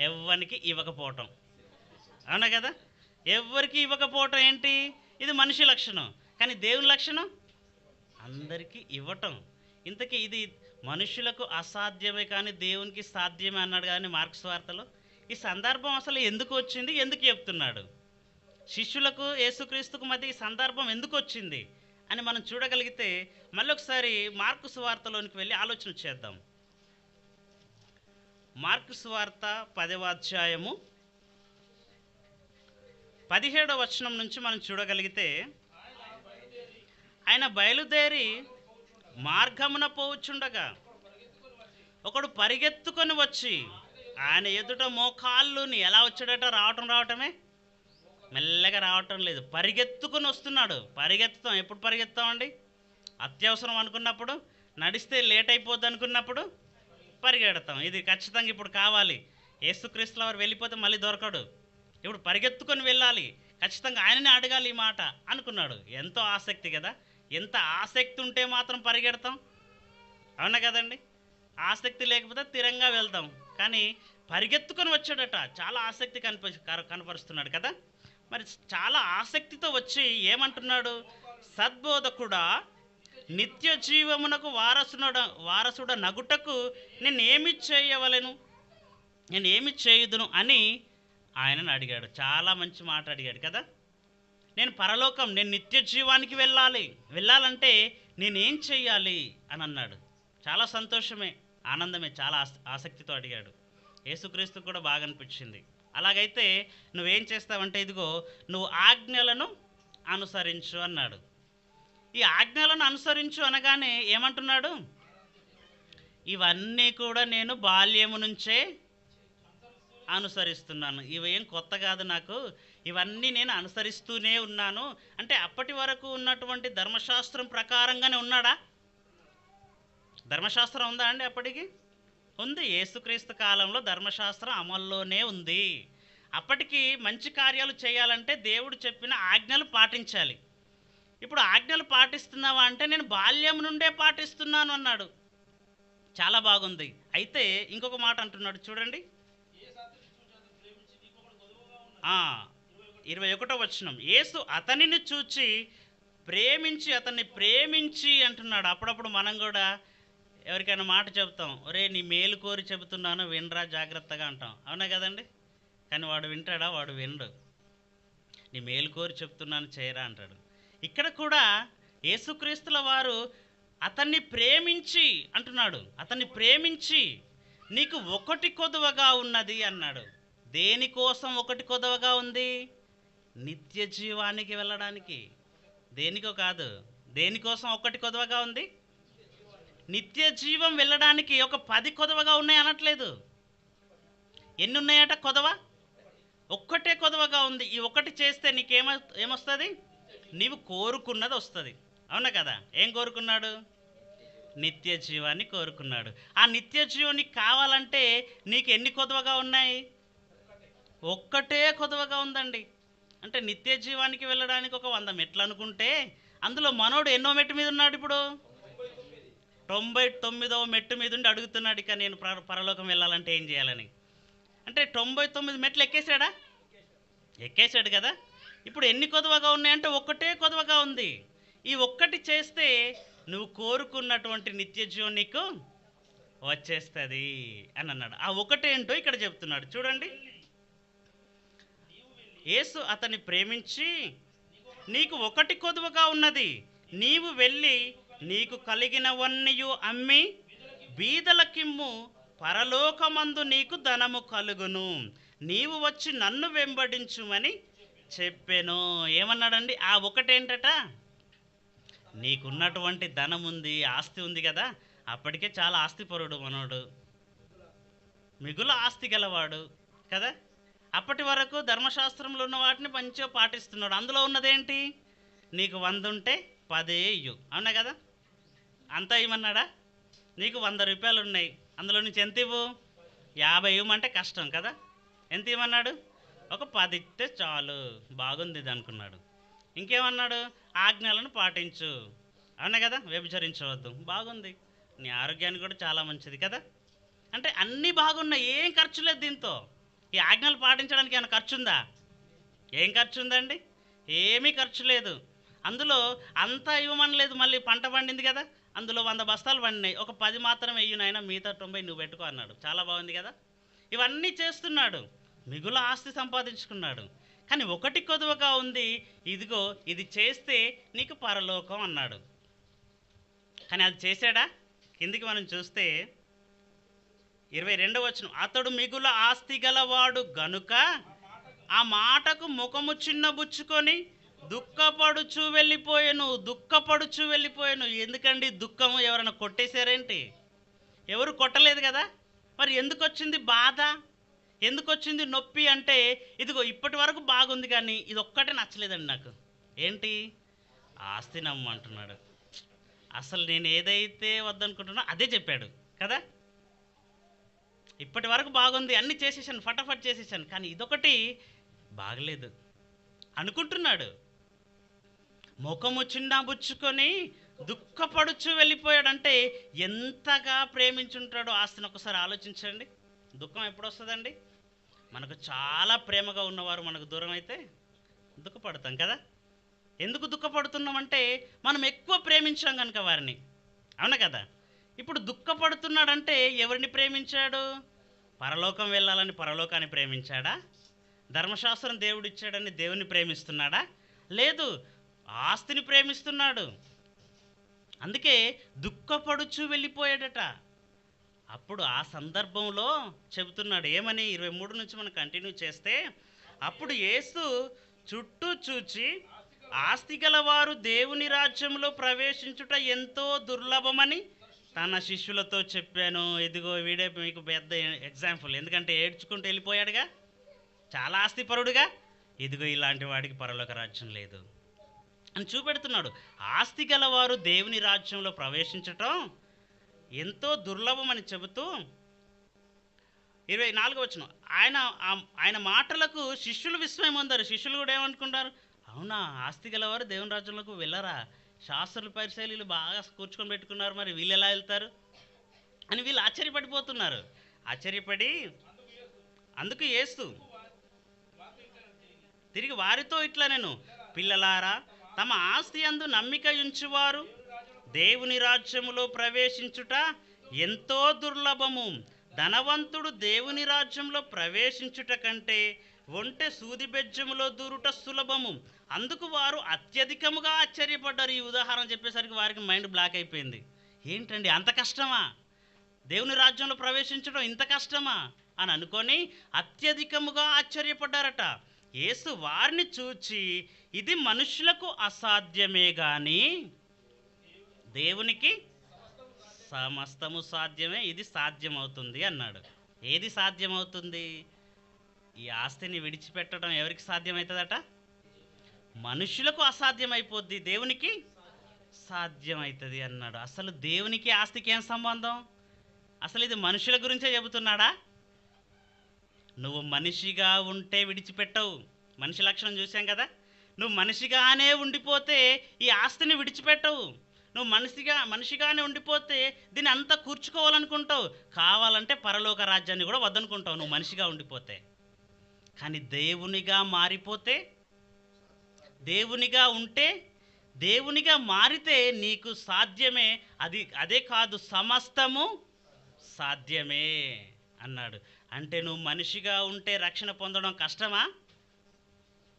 ఎవ్వరికి ఇవ్వకపోవటం. అవునా కదా. ఎవ్వరికి ఇవ్వకపోవటం ఏంటి? ఇది మనిషి లక్షణం. కానీ దేవుని లక్షణం అందరికీ ఇవ్వటం. ఇంతకీ ఇది మనుషులకు అసాధ్యమే కానీ దేవునికి సాధ్యమే అన్నాడు కానీ మార్క్స్ వార్తలో. ఈ సందర్భం అసలు ఎందుకు వచ్చింది? ఎందుకు చెప్తున్నాడు? శిష్యులకు యేసుక్రీస్తుకు మధ్య ఈ సందర్భం ఎందుకు వచ్చింది అని మనం చూడగలిగితే మళ్ళీ ఒకసారి మార్కు సువార్తలోనికి వెళ్ళి ఆలోచన చేద్దాం. మార్కు సువార్త 10వ అధ్యాయము 17వ వచనం నుంచి మనం చూడగలిగితే, ఆయన బయలుదేరి మార్గమున పోవుచుండగా ఒకడు పరిగెత్తుకొని వచ్చి ఆయన ఎదుట మోకాళ్ళుని ఎలా వచ్చాడట? రావటమే మెల్లగా రావటం లేదు, పరిగెత్తుకొని వస్తున్నాడు. పరిగెత్తుతాం. ఎప్పుడు పరిగెత్తామండి? అత్యవసరం అనుకున్నప్పుడు, నడిస్తే లేట్ అయిపోద్ది అనుకున్నప్పుడు పరిగెడతాం. ఇది ఖచ్చితంగా ఇప్పుడు కావాలి. యేసుక్రీస్తుల వారు వెళ్ళిపోతే మళ్ళీ దొరకడు. ఇప్పుడు పరిగెత్తుకొని వెళ్ళాలి, ఖచ్చితంగా ఆయననే అడగాలి ఈ మాట అనుకున్నాడు. ఎంతో ఆసక్తి కదా. ఎంత ఆసక్తి ఉంటే మాత్రం పరిగెడతాం. అవునా కదండి. ఆసక్తి లేకపోతే స్థిరంగా వెళ్తాం. కానీ పరిగెత్తుకొని వచ్చాడట. చాలా ఆసక్తి కనపరుస్తున్నాడు కదా. మరి చాలా ఆసక్తితో వచ్చి ఏమంటున్నాడు? సద్బోధకుడా, నిత్య జీవమునకు వారసుడ నగుటకు నేనేమి చేయవలెను, నేనేమి చేయుదును అని ఆయనను అడిగాడు. చాలా మంచి మాట అడిగాడు కదా. నేను పరలోకం, నేను నిత్య జీవానికి వెళ్ళాలంటే నేనేం చెయ్యాలి అని అన్నాడు. చాలా సంతోషమే, ఆనందమే. చాలా ఆసక్తితో అడిగాడు. యేసుక్రీస్తు కూడా బాగా అనిపించింది. అలాగైతే నువ్వేం చేస్తావంటే, ఇదిగో నువ్వు ఆజ్ఞలను అనుసరించు అన్నాడు. ఈ ఆజ్ఞలను అనుసరించు అనగానే ఏమంటున్నాడు? ఇవన్నీ కూడా నేను బాల్యము నుంచే అనుసరిస్తున్నాను. ఇవేం కొత్త కాదు నాకు, ఇవన్నీ నేను అనుసరిస్తూనే ఉన్నాను. అంటే అప్పటి వరకు ఉన్నటువంటి ధర్మశాస్త్రం ప్రకారంగానే ఉన్నాడా? ధర్మశాస్త్రం ఉందా అండి? అప్పటికి ఉంది. యేసుక్రీస్తు కాలంలో ధర్మశాస్త్రం అమల్లోనే ఉంది. అప్పటికి మంచి కార్యాలు చేయాలంటే దేవుడు చెప్పిన ఆజ్ఞలు పాటించాలి. ఇప్పుడు ఆజ్ఞలు పాటిస్తున్నావా అంటే నేను బాల్యం నుండే పాటిస్తున్నాను అన్నాడు. చాలా బాగుంది. అయితే ఇంకొక మాట అంటున్నాడు చూడండి. 21వ వచనం. యేసు అతనిని చూచి అతన్ని ప్రేమించి అంటున్నాడు. అప్పుడప్పుడు మనం కూడా ఎవరికైనా మాట చెప్తాం, ఒరే నీ మేలు కోరి చెబుతున్నాను వినరా జాగ్రత్తగా అంటాం, అవునా కదండి? కానీ వాడు వింటాడా? వాడు వినడు. నీ మేలు కోరి చెప్తున్నాను చేయరా అంటాడు. ఇక్కడ కూడా యేసుక్రీస్తుల వారు అతన్ని ప్రేమించి అంటున్నాడు. అతన్ని ప్రేమించి నీకు ఒకటి కొదువగా ఉన్నది అన్నాడు. దేనికోసం ఒకటి కొదవగా ఉంది? నిత్య జీవానికి వెళ్ళడానికి. దేనికో కాదు, దేనికోసం ఒకటి కొదవగా ఉంది? నిత్య జీవం వెళ్ళడానికి. ఒక 10 కొదవగా ఉన్నాయి అనట్లేదు. ఎన్ని ఉన్నాయట కొదవ? ఒక్కటే కొదవగా ఉంది. ఈ ఒకటి చేస్తే ఏమొస్తుంది? నీవు కోరుకున్నది వస్తుంది, అవునా కదా? ఏం కోరుకున్నాడు? నిత్య జీవాన్ని కోరుకున్నాడు. ఆ నిత్య జీవం నీకు కావాలంటే నీకు ఎన్ని కొదవగా ఉన్నాయి? ఒక్కటే కొదవగా ఉందండి. అంటే నిత్య జీవానికి వెళ్ళడానికి ఒక 100 మెట్లు అనుకుంటే అందులో మనోడు ఎన్నో మెట్టు మీద ఉన్నాడు? ఇప్పుడు 99వ మెట్టు మీద ఉండి అడుగుతున్నాడు, ఇక నేను పరలోకం వెళ్ళాలంటే ఏం చేయాలని. అంటే 99 మెట్లు ఎక్కేశాడా? ఎక్కేశాడు కదా. ఇప్పుడు ఎన్ని కొదవగా ఉన్నాయంటే ఒక్కటే కొదవగా ఉంది. ఈ ఒక్కటి చేస్తే నువ్వు కోరుకున్నటువంటి నిత్య జీవం నీకు వచ్చేస్తుంది అని అన్నాడు. ఆ ఒకటేంటో ఇక్కడ చెప్తున్నాడు చూడండి. యేసు అతన్ని ప్రేమించి నీకు ఒకటి కొదువగా ఉన్నది, నీవు వెళ్ళి నీకు కలిగినవన్నీయు అమ్మి బీదలకిమ్ము, పరలోకమందు నీకు ధనము కలుగును, నీవు వచ్చి నన్ను వెంబడించుమని చెప్పాను. ఏమన్నాడండి? ఆ ఒకటేంటట? నీకున్నటువంటి ధనం ఉంది, ఆస్తి ఉంది కదా. అప్పటికే చాలా ఆస్తిపరుడు మనోడు, మిగులు ఆస్తి గలవాడు కదా. అప్పటి వరకు ధర్మశాస్త్రంలో ఉన్న వాటిని మంచిగా పాటిస్తున్నాడు. అందులో ఉన్నదేంటి? నీకు 100 ఉంటే 10 ఇయ్యు, అవునా కదా? అంతా ఇవ్వమన్నాడా? నీకు 100 రూపాయలు ఉన్నాయి, అందులో నుంచి ఎంత ఇవ్వు? 50 ఇవ్వమంటే కష్టం కదా. ఎంత ఇవ్వమన్నాడు? ఒక 10 ఇస్తే చాలు, బాగుంది ఇది అనుకున్నాడు. ఇంకేమన్నాడు? ఆజ్ఞలను పాటించు, అవునా కదా? వ్యభిచరించవద్దు, బాగుంది, నీ ఆరోగ్యానికి కూడా చాలా మంచిది కదా. అంటే అన్నీ బాగున్నాయి, ఏం ఖర్చు లేదు దీంతో. ఈ ఆజ్ఞలు పాటించడానికి ఏమైనా ఖర్చు ఉందా? ఏం ఖర్చు ఉందండి? ఏమీ ఖర్చు లేదు. అందులో అంతా ఇవ్వమనలేదు. మళ్ళీ పంట పండింది కదా, అందులో 100 బస్తాలు పండినాయి, ఒక 10 మాత్రం వెయ్యునైనా, మిగతా 90 నువ్వు పెట్టుకో అన్నాడు. చాలా బాగుంది కదా. ఇవన్నీ చేస్తున్నాడు, మిగులు ఆస్తి సంపాదించుకున్నాడు. కానీ ఒకటి కొదువగా ఉంది, ఇదిగో ఇది చేస్తే నీకు పరలోకం అన్నాడు. కానీ అది చేశాడా? కిందికి మనం చూస్తే 22వ వచనం. అతడు మిగుల ఆస్తి గలవాడు గనుక ఆ మాటకు ముఖము చిన్నబుచ్చుకొని దుఃఖపడుచు వెళ్ళిపోయాను. ఎందుకండి దుఃఖము? ఎవరైనా కొట్టేశారేంటి? ఎవరు కొట్టలేదు కదా. మరి ఎందుకు వచ్చింది బాధ? ఎందుకు వచ్చింది నొప్పి? అంటే ఇదిగో ఇప్పటి వరకు బాగుంది కానీ ఇది ఒక్కటే నచ్చలేదండి నాకు. ఏంటి? ఆస్తి నమ్మంటున్నాడు. అసలు నేను ఏదైతే వద్దనుకుంటున్నా అదే చెప్పాడు కదా. ఇప్పటి వరకు బాగుంది, అన్నీ చేసేసాను, ఫటాఫట్ చేసేసాను, కానీ ఇదొకటి బాగలేదు అనుకుంటున్నాడు. ముఖము చిన్నబుచ్చుకొని దుఃఖపడుచు వెళ్ళిపోయాడంటే ఎంతగా ప్రేమించుంటాడో ఆస్తిని ఒకసారి ఆలోచించండి. దుఃఖం ఎప్పుడు వస్తుందండి? మనకు చాలా ప్రేమగా ఉన్నవారు మనకు దూరం అయితే దుఃఖపడతాం కదా. ఎందుకు దుఃఖపడుతున్నామంటే మనం ఎక్కువ ప్రేమించాం కనుక వారిని, అవునా కదా. ఇప్పుడు దుఃఖపడుతున్నాడంటే ఎవరిని ప్రేమించాడు? పరలోకం వెళ్ళాలని పరలోకాన్ని ప్రేమించాడా? ధర్మశాస్త్రం దేవుడిచ్చాడని దేవుని ప్రేమిస్తున్నాడా? లేదు, ఆస్తిని ప్రేమిస్తున్నాడు. అందుకే దుఃఖపడుచు వెళ్ళిపోయాడట. అప్పుడు ఆ సందర్భంలో చెబుతున్నాడు ఏమని? 23 నుంచి మనం కంటిన్యూ చేస్తే, అప్పుడు యేసు చుట్టూ చూచి ఆస్తి గలవారు దేవుని రాజ్యంలో ప్రవేశించుట ఎంతో దుర్లభమని తన శిష్యులతో చెప్పాను. ఇదిగో వీడే మీకు పెద్ద ఎగ్జాంపుల్. ఎందుకంటే ఏడ్చుకుంటూ వెళ్ళిపోయాడుగా, చాలా ఆస్తిపరుడుగా. ఇదిగో ఇలాంటి వాడికి పరలోక రాజ్యం లేదు అని చూపెడుతున్నాడు. ఆస్తి గలవారు దేవుని రాజ్యంలో ప్రవేశించటం ఎంతో దుర్లభమని చెబుతూ 24వ వచనం. ఆయన మాటలకు శిష్యులు విస్మయం పొందారు. శిష్యులు కూడా ఏమనుకుంటారు? అవునా, ఆస్తి గలవారు దేవుని రాజ్యంలోకి వెళ్ళరా? శాస్త్రులు పరిశైలీలు బాగా కూర్చుకొని పెట్టుకున్నారు, మరి వీళ్ళు ఎలా వెళ్తారు అని వీళ్ళు ఆశ్చర్యపడిపోతున్నారు. ఆశ్చర్యపడి అందుకు యేసు తిరిగి వారితో ఇట్లా నేను పిల్లలారా, తమ ఆస్తి యందు నమ్మిక ఉంచువారు దేవుని రాజ్యములో ప్రవేశించుట ఎంతో దుర్లభము. ధనవంతుడు దేవుని రాజ్యంలో ప్రవేశించుట కంటే ఒంటె సూది బెజ్జములో దూరుట సులభము. అందుకు వారు అత్యధికముగా ఆశ్చర్యపడ్డారు. ఈ ఉదాహరణ చెప్పేసరికి వారికి మైండ్ బ్లాక్ అయిపోయింది. ఏంటండి అంత కష్టమా, దేవుని రాజ్యంలో ప్రవేశించడం ఇంత కష్టమా అని అనుకొని అత్యధికముగా ఆశ్చర్యపడ్డారట. యేసు వారిని చూచి, ఇది మనుషులకు అసాధ్యమే గాని దేవునికి సమస్తము సాధ్యమే, ఇది సాధ్యమవుతుంది అన్నాడు. ఏది సాధ్యమవుతుంది? ఈ ఆస్తిని విడిచిపెట్టడం ఎవరికి సాధ్యమవుతుందట? మనుషులకు అసాధ్యమైపోద్ది, దేవునికి సాధ్యమవుతుంది అన్నాడు. అసలు దేవునికి ఆస్తికి ఏం సంబంధం? అసలు ఇది మనుషుల గురించే చెబుతున్నాడా? నువ్వు మనిషిగా ఉంటే విడిచిపెట్టవు. మనిషి లక్షణం చూసాం కదా. నువ్వు మనిషిగానే ఉండిపోతే ఈ ఆస్తిని విడిచిపెట్టవు. నువ్వు మనిషిగానే ఉండిపోతే దీన్ని అంతా కూర్చుకోవాలనుకుంటావు. కావాలంటే పరలోక రాజ్యాన్ని కూడా వద్దనుకుంటావు నువ్వు మనిషిగా ఉండిపోతే. కానీ దేవునిగా మారిపోతే, దేవునిగా ఉంటే, దేవునిగా మారితే నీకు సాధ్యమే. అదే కాదు, సమస్తము సాధ్యమే అన్నాడు. అంటే నువ్వు మనిషిగా ఉంటే రక్షణ పొందడం కష్టమా?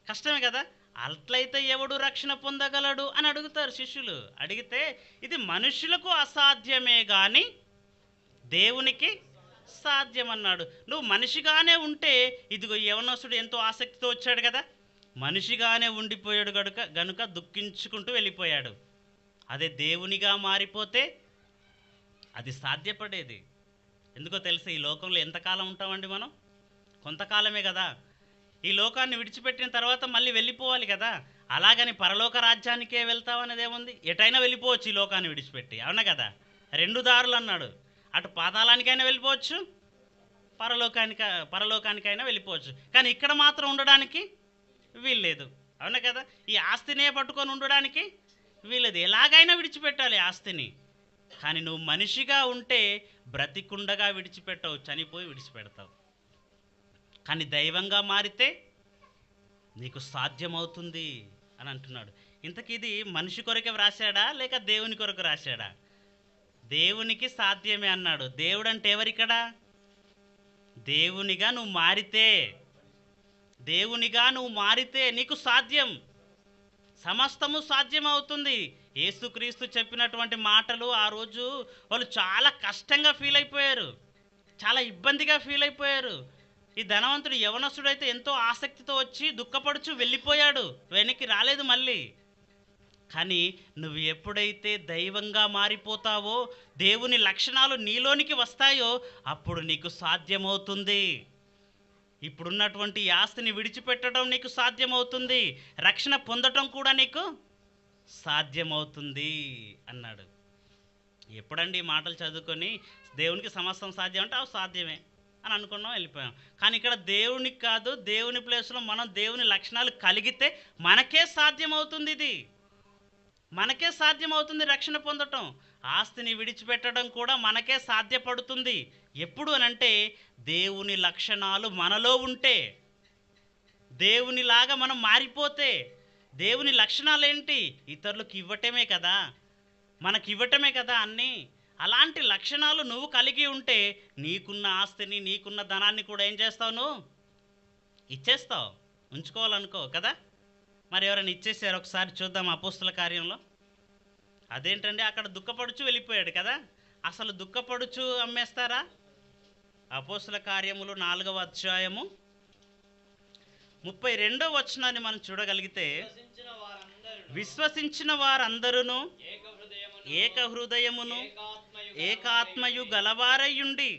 కష్టమే కదా. అట్లయితే ఎవడు రక్షణ పొందగలడు అని అడుగుతారు శిష్యులు. అడిగితే ఇది మనుషులకు అసాధ్యమే కానీ దేవునికి సాధ్యమన్నాడు. నువ్వు మనిషిగానే ఉంటే, ఇదిగో యవనస్తుడు ఎంతో ఆసక్తితో వచ్చాడు కదా, మనిషిగానే ఉండిపోయాడు గనుక దుఃఖించుకుంటూ వెళ్ళిపోయాడు. అదే దేవునిగా మారిపోతే అది సాధ్యపడేది. ఎందుకో తెలుసా, ఈ లోకంలో ఎంతకాలం ఉంటామండి మనం? కొంతకాలమే కదా. ఈ లోకాన్ని విడిచిపెట్టిన తర్వాత మళ్ళీ వెళ్ళిపోవాలి కదా. అలాగని పరలోక రాజ్యానికే వెళ్తామనేది ఏముంది? ఎటైనా వెళ్ళిపోవచ్చు ఈ లోకాన్ని విడిచిపెట్టి, అవునా కదా. 2 దారులు అన్నాడు. అటు పాతాళానికైనా వెళ్ళిపోవచ్చు, పరలోకానికైనా వెళ్ళిపోవచ్చు. కానీ ఇక్కడ మాత్రం ఉండడానికి వీల్లేదు, అవునా కదా. ఈ ఆస్తినే పట్టుకొని ఉండడానికి వీల్లేదు. ఎలాగైనా విడిచిపెట్టాలి ఆస్తిని. కానీ నువ్వు మనిషిగా ఉంటే బ్రతికుండగా విడిచిపెట్టవు, చనిపోయి విడిచిపెడతావు. కానీ దైవంగా మారితే నీకు సాధ్యమవుతుంది అని అంటున్నాడు. ఇంతకీ ఇది మనిషి కొరకే వ్రాసాడా లేక దేవుని కొరకు రాశాడా? దేవునికి సాధ్యమే అన్నాడు. దేవుడు అంటే ఎవరిక్కడ? దేవునిగా నువ్వు మారితే నీకు సాధ్యం, సమస్తము సాధ్యమవుతుంది. యేసుక్రీస్తు చెప్పినటువంటి మాటలు ఆ రోజు వాళ్ళు చాలా కష్టంగా ఫీల్ అయిపోయారు, చాలా ఇబ్బందిగా ఫీల్ అయిపోయారు. ఈ ధనవంతుడు యవనస్తుడైతే ఎంతో ఆసక్తితో వచ్చి దుఃఖపడుచు వెళ్ళిపోయాడు, వెనక్కి రాలేదు మళ్ళీ. కానీ నువ్వు ఎప్పుడైతే దైవంగా మారిపోతావో, దేవుని లక్షణాలు నీలోనికి వస్తాయో, అప్పుడు నీకు సాధ్యమవుతుంది. ఇప్పుడున్నటువంటి ఈ ఆస్తిని విడిచిపెట్టడం నీకు సాధ్యమవుతుంది, రక్షణ పొందటం కూడా నీకు సాధ్యమవుతుంది అన్నాడు. ఎప్పుడండి ఈ మాటలు చదువుకొని దేవునికి సమస్తం సాధ్యం అంటే అవి సాధ్యమే అని అనుకున్నాం, వెళ్ళిపోయాం. కానీ ఇక్కడ దేవునికి కాదు, దేవుని ప్లేస్లో మనం దేవుని లక్షణాలు కలిగితే మనకే సాధ్యమవుతుంది. ఇది మనకే సాధ్యమవుతుంది రక్షణ పొందటం. ఆస్తిని విడిచిపెట్టడం కూడా మనకే సాధ్యపడుతుంది. ఎప్పుడు అనంటే దేవుని లక్షణాలు మనలో ఉంటే, దేవునిలాగా మనం మారిపోతే. దేవుని లక్షణాలు ఏంటి? ఇతరులకు ఇవ్వటమే కదా, మనకి ఇవ్వటమే కదా అన్నీ. అలాంటి లక్షణాలు నువ్వు కలిగి ఉంటే నీకున్న ఆస్తిని, నీకున్న ధనాన్ని కూడా ఏం చేస్తావు? నువ్వు ఇచ్చేస్తావు, ఉంచుకోవాలనుకో కదా. మరి ఎవరైనా ఇచ్చేసారు? ఒకసారి చూద్దాం అపోస్తుల కార్యంలో. అదేంటండి, అక్కడ దుఃఖపడుచు వెళ్ళిపోయాడు కదా. అసలు దుఃఖపడుచు అమ్మేస్తారా? అపోస్తుల కార్యములు 4వ అధ్యాయము 32వ వచనాన్ని మనం చూడగలిగితే, విశ్వసించిన వారందరూ ఏక హృదయమును ఏకాత్మయు గలవారయుండి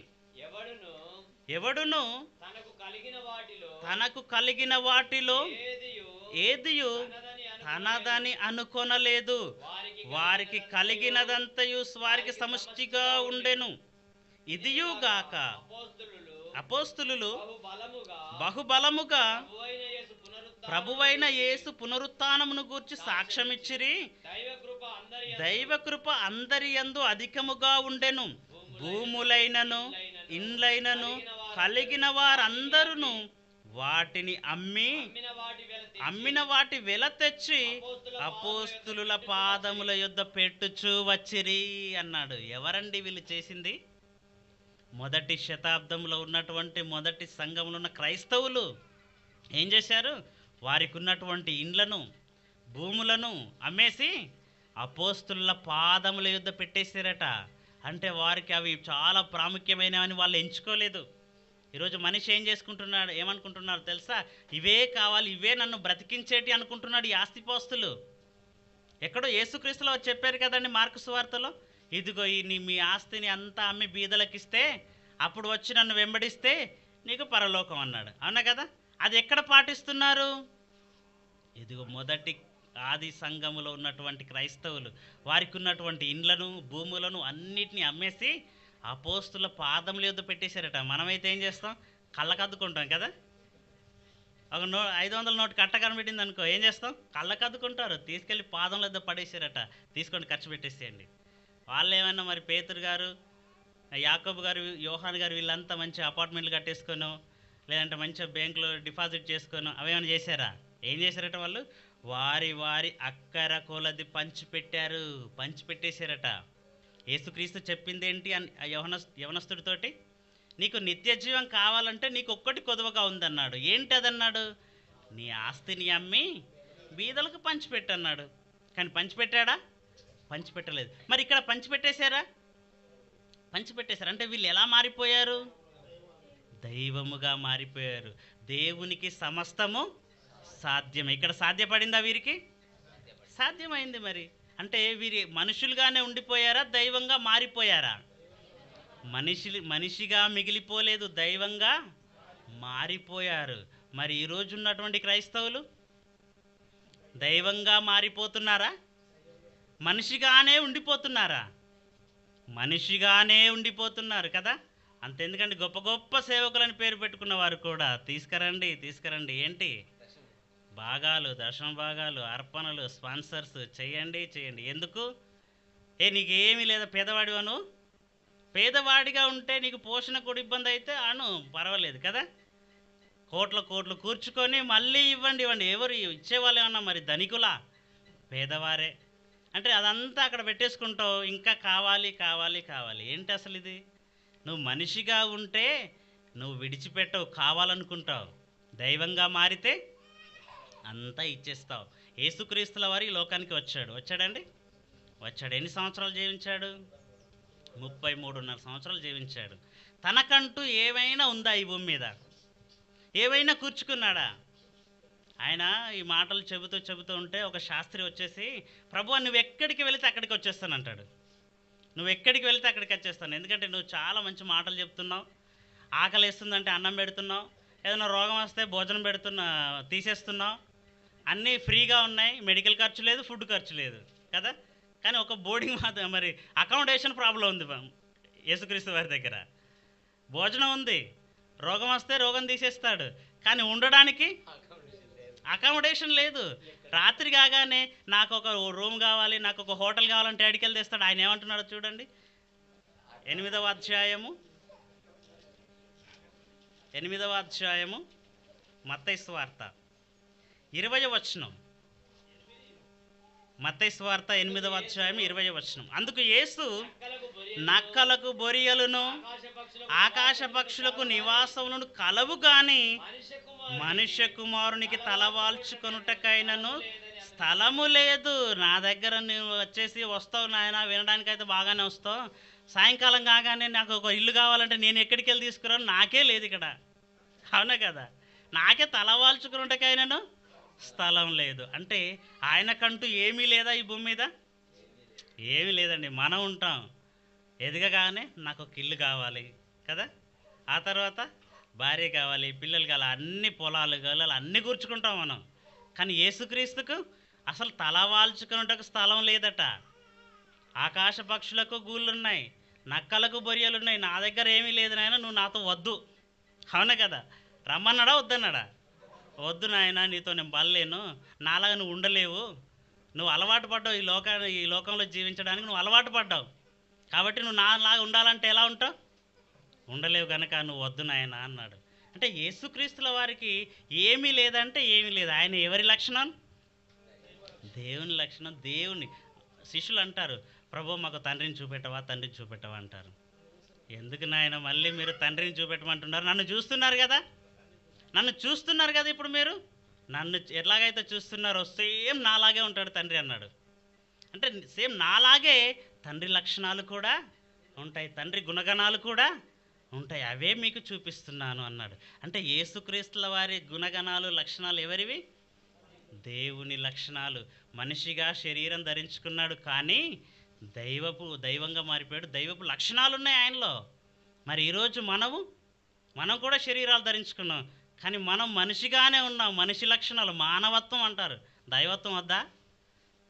ఎవడును తనకు కలిగిన వాటిలో ఏదియు తనదని అనుకొనలేదు. వారికి కలిగినదంతయు వారికి సమష్టిగా ఉండెను. ఇదియుగాక అపోస్తులు బహుబలముగా ప్రభువైన యేసు పునరుత్థానమును గూర్చి సాక్ష్యమిచ్చిరి. దైవకృప అందరి యందు అధికముగా ఉండెను. భూములైనను ఇండ్లైనను కలిగిన వారందరూ వాటిని అమ్మి అమ్మిన వాటి వెల తెచ్చి అపోస్తులుల పాదముల యొద్ద పెట్టుచూ వచ్చిరి అన్నాడు. ఎవరండి వీళ్ళు చేసింది? మొదటి శతాబ్దంలో ఉన్నటువంటి మొదటి సంఘంలో ఉన్న క్రైస్తవులు ఏం చేశారు? వారికి ఉన్నటువంటి ఇండ్లను, భూములను అమ్మేసి అపోస్తుల పాదముల యొద్ద పెట్టేశారట. అంటే వారికి అవి చాలా ప్రాముఖ్యమైనవని వాళ్ళు ఎంచుకోలేదు. ఈరోజు మనిషి ఏం చేసుకుంటున్నాడు, ఏమనుకుంటున్నారు తెలుసా? ఇవే కావాలి, ఇవే నన్ను బ్రతికించేటి అనుకుంటున్నాడు ఈ ఆస్తిపోస్తులు. ఎక్కడో యేసుక్రీస్తులో చెప్పారు కదండి మార్కు సువార్తలో, ఇదిగో మీ ఆస్తిని అంతా అమ్మి బీదలకిస్తే అప్పుడు వచ్చి నన్ను వెంబడిస్తే నీకు పరలోకం అన్నాడు. అవునా కదా? అది ఎక్కడ పాటిస్తున్నారు? ఇదిగో మొదటి ఆది సంఘములో ఉన్నటువంటి క్రైస్తవులు వారికి ఉన్నటువంటి ఇండ్లను, భూములను అన్నిటినీ అమ్మేసి అపోస్తుల పాదముల యొద్ద పెట్టేశారట. మనమైతే ఏం చేస్తాం? కళ్ళకద్దుకుంటాం కదా. ఒక 500 నోటు కట్ట కనిపెట్టింది అనుకో, ఏం చేస్తాం? కళ్ళకద్దుకుంటారు. తీసుకెళ్ళి పాదముల యొద్ద పడేశారట. తీసుకొని ఖర్చు పెట్టేసేయండి. వాళ్ళు ఏమన్నా మరి పేతురు గారు, యాకోబు గారు, యోహాన్ గారు వీళ్ళంతా మంచి అపార్ట్మెంట్లు కట్టేసుకోను, లేదంటే మంచిగా బ్యాంకులో డిపాజిట్ చేసుకోను అవేమైనా చేశారా? ఏం చేశారట వాళ్ళు? వారి అక్కర కొలది పంచిపెట్టేశారట. యేసుక్రీస్తు చెప్పింది ఏంటి యవనస్తుడితోటి? నీకు నిత్య జీవం కావాలంటే నీకు ఒక్కటి కొదువగా ఉందన్నాడు. ఏంటి అదన్నాడు? నీ ఆస్తిని అమ్మి బీదలకు పంచిపెట్టన్నాడు. కానీ పంచిపెట్టాడా? పంచిపెట్టలేదు. మరి ఇక్కడ పంచిపెట్టేశారా? పంచిపెట్టేశారు. అంటే వీళ్ళు ఎలా మారిపోయారు? దైవముగా మారిపోయారు. దేవునికి సమస్తము సాధ్యమే. ఇక్కడ సాధ్యపడిందా వీరికి? సాధ్యమైంది. మరి అంటే వీరి మనుషులుగానే ఉండిపోయారా, దైవంగా మారిపోయారా? మనిషిగా మిగిలిపోలేదు, దైవంగా మారిపోయారు. మరి ఈరోజు ఉన్నటువంటి క్రైస్తవులు దైవంగా మారిపోతున్నారా, మనిషిగానే ఉండిపోతున్నారా? మనిషిగానే ఉండిపోతున్నారు కదా. అంతెందుకంటే గొప్ప గొప్ప సేవకులని పేరు పెట్టుకున్న వారు కూడా తీసుకురండి ఏంటి భాగాలు, దశమ భాగాలు, అర్పణలు, స్పాన్సర్స్ చేయండి. ఎందుకు? నీకేమీ లేదా, పేదవాడివను. పేదవాడిగా ఉంటే నీకు పోషణ కూడా ఇబ్బంది అయితే పర్వాలేదు కదా. కోట్లు కూర్చుకొని మళ్ళీ ఇవ్వండి. ఎవరు ఇచ్చేవాళ్ళు? ఏమన్నా మరి ధనికులా? పేదవారే. అంటే అదంతా అక్కడ పెట్టేసుకుంటావు, ఇంకా కావాలి. ఏంటి అసలు ఇది? నువ్వు మనిషిగా ఉంటే నువ్వు విడిచిపెట్టవు, కావాలనుకుంటావు. దైవంగా మారితే అంతా ఇచ్చేస్తావు. యేసుక్రీస్తుల వారు ఈ లోకానికి వచ్చాడండి. ఎన్ని సంవత్సరాలు జీవించాడు? 33.5 సంవత్సరాలు జీవించాడు. తనకంటూ ఏమైనా ఉందా ఈ భూమి మీద? ఏమైనా కూర్చుకున్నాడా? ఆయన ఈ మాటలు చెబుతూ ఉంటే ఒక శాస్త్రి వచ్చేసి, ప్రభువా నువ్వు ఎక్కడికి వెళితే అక్కడికి వచ్చేస్తానంటాడు. నువ్వు ఎక్కడికి వెళితే అక్కడికి వచ్చేస్తాను. ఎందుకంటే నువ్వు చాలా మంచి మాటలు చెప్తున్నావు, ఆకలి వేస్తుందంటే అన్నం పెడుతున్నావు, ఏదైనా రోగం వస్తే భోజనం తీసేస్తున్నావు, అన్నీ ఫ్రీగా ఉన్నాయి, మెడికల్ ఖర్చు లేదు, ఫుడ్ ఖర్చు లేదు కదా. కానీ ఒక బోర్డింగ్ మాత్రం, మరి అకామిడేషన్ ప్రాబ్లం ఉంది యేసుక్రీస్తు వారి దగ్గర. భోజనం ఉంది, రోగం వస్తే రోగం తీసేస్తాడు, కానీ ఉండడానికి అకామిడేషన్ లేదు. రాత్రి కాగానే నాకు ఒక రూమ్ కావాలి, నాకు ఒక హోటల్ కావాలంటే అడికెళ్ళి తెస్తాడు. ఆయన ఏమంటున్నాడో చూడండి. 8వ అధ్యాయము మత్తయి సువార్త 20వ వచనం. మత్తయి సువార్త 8వ అధ్యాయం 20వ వచనం. అందుకు యేసు, నక్కలకు బొరియలును ఆకాశ పక్షులకు నివాసములను కలవు గాని మనుష్య కుమారునికి తలవాల్చుకొనుటకైనను స్థలము లేదు. నా దగ్గర నువ్వు వస్తావు నాయన, వినడానికైతే బాగానే వస్తావు, సాయంకాలం కాగానే నాకు ఒక ఇల్లు కావాలంటే నేను ఎక్కడికి వెళ్ళి తీసుకురాను, నాకే లేదు ఇక్కడ. అవునా కదా? నాకే తలవాల్చుకున్నటకైనాను స్థలం లేదు. అంటే ఆయనకంటూ ఏమీ లేదా ఈ భూమి మీద? ఏమీ లేదండి. మనం ఉంటాం, ఎదగగానే నాకు ఒక ఇల్లు కావాలి కదా, ఆ తర్వాత భార్య కావాలి, పిల్లలు కావాలి, అన్ని పొలాలు కావాలి, అన్నీ కూర్చుకుంటాం మనం. కానీ యేసుక్రీస్తుకు అసలు తలవాల్చుకున్నటకు స్థలం లేదట. ఆకాశ పక్షులకు గూళ్ళున్నాయి, నక్కలకు బొరియలున్నాయి, నా దగ్గర ఏమీ లేదు నాయన, నువ్వు నాతో వద్దు. అవునా కదా? రమ్మన్నాడా వద్దన్నాడా? వద్దు నాయన, నీతో నేను బలలేను, నాలాగా నువ్వు ఉండలేవు, నువ్వు అలవాటు పడ్డావు, ఈ లోకంలో జీవించడానికి నువ్వు అలవాటు పడ్డావు, కాబట్టి నువ్వు నాలాగా ఉండాలంటే ఎలా ఉంటావు? ఉండలేవు కనుక నువ్వు వద్దు నాయన అన్నాడు. అంటే యేసుక్రీస్తుల వారికి ఏమీ లేదంటే ఏమీ లేదు. ఆయన ఎవరి లక్షణం? దేవుని లక్షణం. దేవుని శిష్యులు అంటారు, ప్రభు మాకు తండ్రిని చూపెట్టవా, తండ్రిని చూపెట్టవా అంటారు. ఎందుకు నాయన మళ్ళీ మీరు తండ్రిని చూపెట్టమంటున్నారు? నన్ను చూస్తున్నారు కదా, నన్ను చూస్తున్నారు కదా. ఇప్పుడు మీరు నన్ను ఎలాగైతే చూస్తున్నారో సేమ్ నాలాగే ఉంటాడు తండ్రి అన్నాడు. అంటే సేమ్ నాలాగే తండ్రి లక్షణాలు కూడా ఉంటాయి, తండ్రి గుణగణాలు కూడా ఉంటాయి, అవే మీకు చూపిస్తున్నాను అన్నాడు. అంటే యేసుక్రీస్తుల వారి గుణగణాలు లక్షణాలు ఎవరివి? దేవుని లక్షణాలు. మనిషిగా శరీరం ధరించుకున్నాడు కానీ దైవంగా మారిపోయాడు. దైవపు లక్షణాలు ఉన్నాయి ఆయనలో. మరి ఈరోజు మనం కూడా శరీరాలు ధరించుకున్నాం కానీ మనం మనిషిగానే ఉన్నాం. మనిషి లక్షణాలు, మానవత్వం అంటారు. దైవత్వం వద్దా?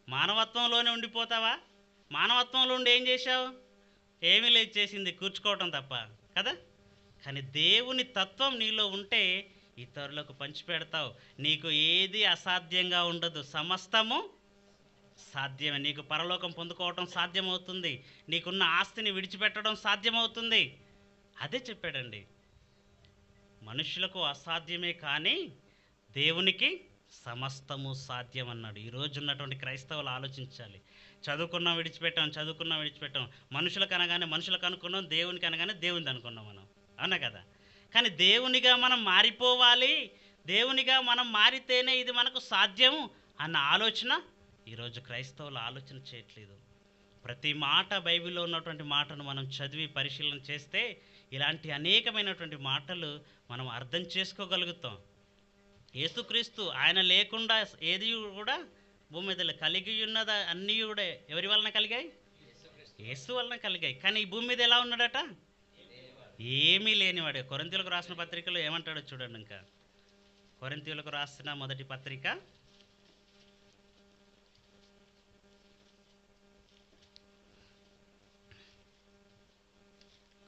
మానవత్వంలోనే ఉండిపోతావా? మానవత్వంలో ఉండి ఏం చేశావు? ఏమీ లేదు, చేసింది కూర్చుకోవటం తప్ప కదా. కానీ దేవుని తత్వం నీలో ఉంటే ఇతరులకు పంచిపెడతావు. నీకు ఏది అసాధ్యంగా ఉండదు, సమస్తము సాధ్యమే. నీకు పరలోకం పొందుకోవటం సాధ్యమవుతుంది, నీకున్న ఆస్తిని విడిచిపెట్టడం సాధ్యమవుతుంది. అదే చెప్పాడండి, మనుషులకు అసాధ్యమే కానీ దేవునికి సమస్తము సాధ్యం అన్నాడు. ఈరోజు ఉన్నటువంటి క్రైస్తవులు ఆలోచించాలి. చదువుకున్నాం విడిచిపెట్టాం. మనుషులకు అనగానే మనుషులకు అనుకున్నాం, దేవునికి అనగానే దేవునికి అనుకున్నాం మనం, అవునా కదా. కానీ దేవునిగా మనం మారిపోవాలి, దేవునిగా మనం మారితేనే ఇది మనకు సాధ్యం అన్న ఆలోచన ఈరోజు క్రైస్తవులు ఆలోచన చేయట్లేదు. ప్రతి మాట బైబిల్లో ఉన్నటువంటి మాటను మనం చదివి పరిశీలన చేస్తే ఇలాంటి అనేకమైనటువంటి మాటలు మనం అర్థం చేసుకోగలుగుతాం. యేసుక్రీస్తు ఆయన లేకుండా ఏది కూడా భూమి మీద కలిగి ఉన్నదా అన్నీ కూడా ఎవరి వలన కలిగాయి? యేసు వలన కలిగాయి. కానీ ఈ భూమి మీద ఎలా ఉన్నాడట? ఏమీ లేనివాడు. కొరింథీయులకు రాసిన పత్రికలో ఏమంటాడో చూడండి. ఇంకా కొరింథీయులకు రాసిన మొదటి పత్రిక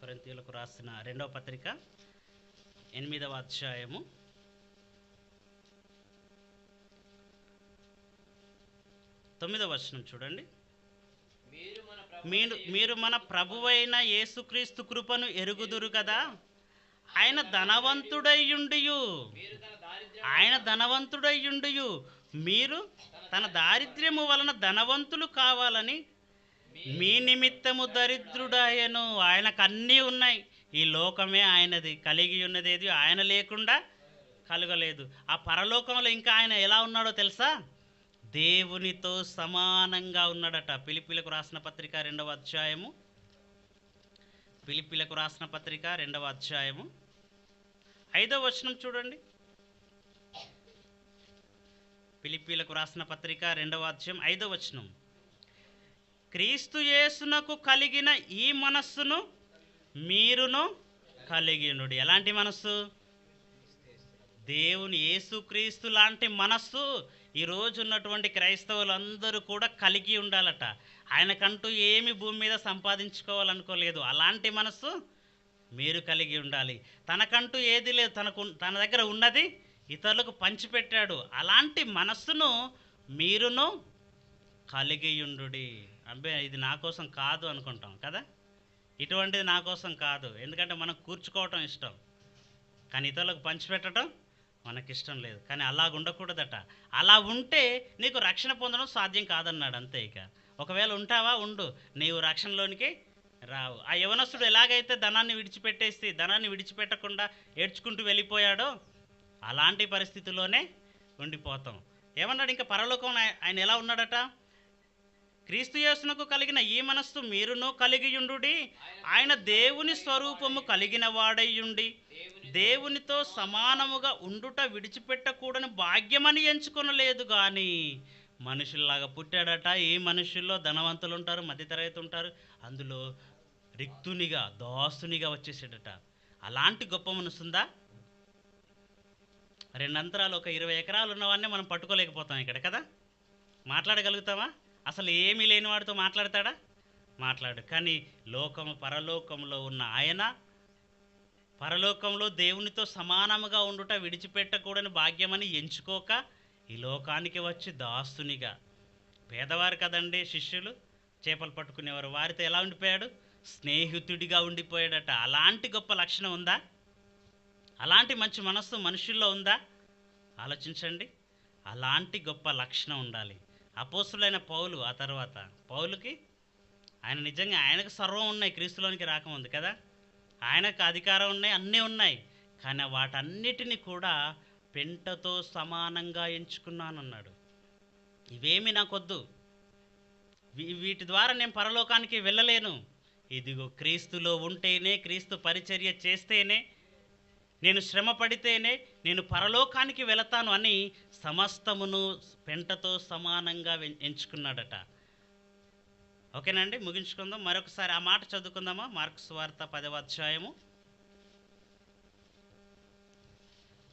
కొరింథీయులకు రాసిన 2వ పత్రిక 8వ అధ్యాయము 9వ వచనం చూడండి. మీరు మన ప్రభువైన యేసుక్రీస్తు కృపను ఎరుగుదురు కదా. ఆయన ధనవంతుడయ్యుండియు మీరు తన దారిద్ర్యము వలన ధనవంతులు కావాలని మీ నిమిత్తము దరిద్రుడాయను. ఆయనకు అన్నీ ఉన్నాయి, ఈ లోకమే ఆయనది, కలిగి ఉన్నదేది ఆయన లేకుండా కలగలేదు. ఆ పరలోకంలో ఇంకా ఆయన ఎలా ఉన్నాడో తెలుసా? దేవునితో సమానంగా ఉన్నాడట. ఫిలిప్పీలకు రాసిన పత్రిక 2వ అధ్యాయము 5వ వచనం చూడండి. ఫిలిప్పీలకు రాసిన పత్రిక 2వ అధ్యాయం 5వ వచనం. క్రీస్తు యేసునకు కలిగిన ఈ మనస్సును మీరును కలిగినుడి. ఎలాంటి మనస్సు? దేవుని యేసుక్రీస్తు లాంటి మనస్సు ఈరోజు ఉన్నటువంటి క్రైస్తవులందరూ కూడా కలిగి ఉండాలట. ఆయనకంటూ ఏమి భూమి మీద సంపాదించుకోవాలనుకోలేదు, అలాంటి మనస్సు మీరు కలిగి ఉండాలి. తనకంటూ ఏది లేదు, తన దగ్గర ఉన్నది ఇతరులకు పంచిపెట్టాడు. అలాంటి మనస్సును మీరును కలిగియుండుడి. అబ్బే ఇది నా కోసం కాదు అనుకుంటాం కదా, ఇటువంటిది నా కోసం కాదు. ఎందుకంటే మనం కూర్చుకోవటం ఇష్టం, కానీ ఇతరులకు పంచిపెట్టడం మనకిష్టం లేదు. కానీ అలాగ ఉండకూడదట. అలా ఉంటే నీకు రక్షణ పొందడం సాధ్యం కాదన్నాడు. అంతే. ఇక ఒకవేళ ఉంటావా, ఉండు, నీవు రక్షణలోనికి రావు. ఆ యవనస్తుడు ఎలాగైతే ధనాన్ని విడిచిపెట్టకుండా ఏడ్చుకుంటూ వెళ్ళిపోయాడో అలాంటి పరిస్థితిలోనే ఉండిపోతాం. ఏమన్నాడు ఇంకా పరలోకం ఆయన ఎలా ఉన్నాడట? క్రీస్తు యేసునకు కలిగిన ఈ మనస్సు మీరును కలిగియుండుడి. ఆయన దేవుని స్వరూపము కలిగిన వాడయ్యుండి దేవునితో సమానముగా ఉండుట విడిచిపెట్టకూడని భాగ్యమని ఎంచుకొనలేదు కానీ మనుషుల్లాగా పుట్టాడట. ఈ మనుషుల్లో ధనవంతులు ఉంటారు, మధ్యతరగతి ఉంటారు, అందులో రిక్తునిగా దాసునిగా వచ్చేసాడట. అలాంటి గొప్ప మనసుందా? 2 అంతరాలు, ఒక 20 ఎకరాలు ఉన్నవాడిని మనం పట్టుకోలేకపోతాం ఇక్కడ కదా. మాట్లాడగలుగుతామా? అసలు ఏమీ లేని వాడితో మాట్లాడతాడా? మాట్లాడు. కానీ పరలోకంలో ఉన్న ఆయన, పరలోకంలో దేవునితో సమానముగా ఉండుట విడిచిపెట్టకూడని భాగ్యమని ఎంచుకోక ఈ లోకానికి వచ్చి దాసునిగా, పేదవారు కదండి శిష్యులు, చేపలు పట్టుకునేవారు, వారితో ఎలా ఉండిపోయాడు? స్నేహితుడిగా ఉండిపోయాడట. అలాంటి గొప్ప లక్షణం ఉందా? అలాంటి మంచి మనస్సు మనుషుల్లో ఉందా? ఆలోచించండి. అలాంటి గొప్ప లక్షణం ఉండాలి. అపోస్తులైన పౌలు, ఆ తర్వాత పౌలుకి ఆయన నిజంగా ఆయనకు సర్వం ఉన్నాయి, క్రీస్తులోనికి రాకముందు కదా, ఆయనకు అధికారం ఉన్నాయి, అన్నీ ఉన్నాయి. కానీ వాటన్నిటిని కూడా పెంటతో సమానంగా ఎంచుకున్నానన్నాడు. ఇవేమి నాకొద్దు, వీటి ద్వారా నేను పరలోకానికి వెళ్ళలేను. ఇదిగో క్రీస్తులో ఉంటేనే, క్రీస్తు పరిచర్య చేస్తేనే, నేను శ్రమ పడితేనే నేను పరలోకానికి వెళతాను అని సమస్తమును పెంటతో సమానంగా ఎంచుకున్నాడట. ఓకేనండి, ముగించుకుందాం. మరొకసారి ఆ మాట చదువుకుందామా? మార్కు సువార్త 10వ అధ్యాయము,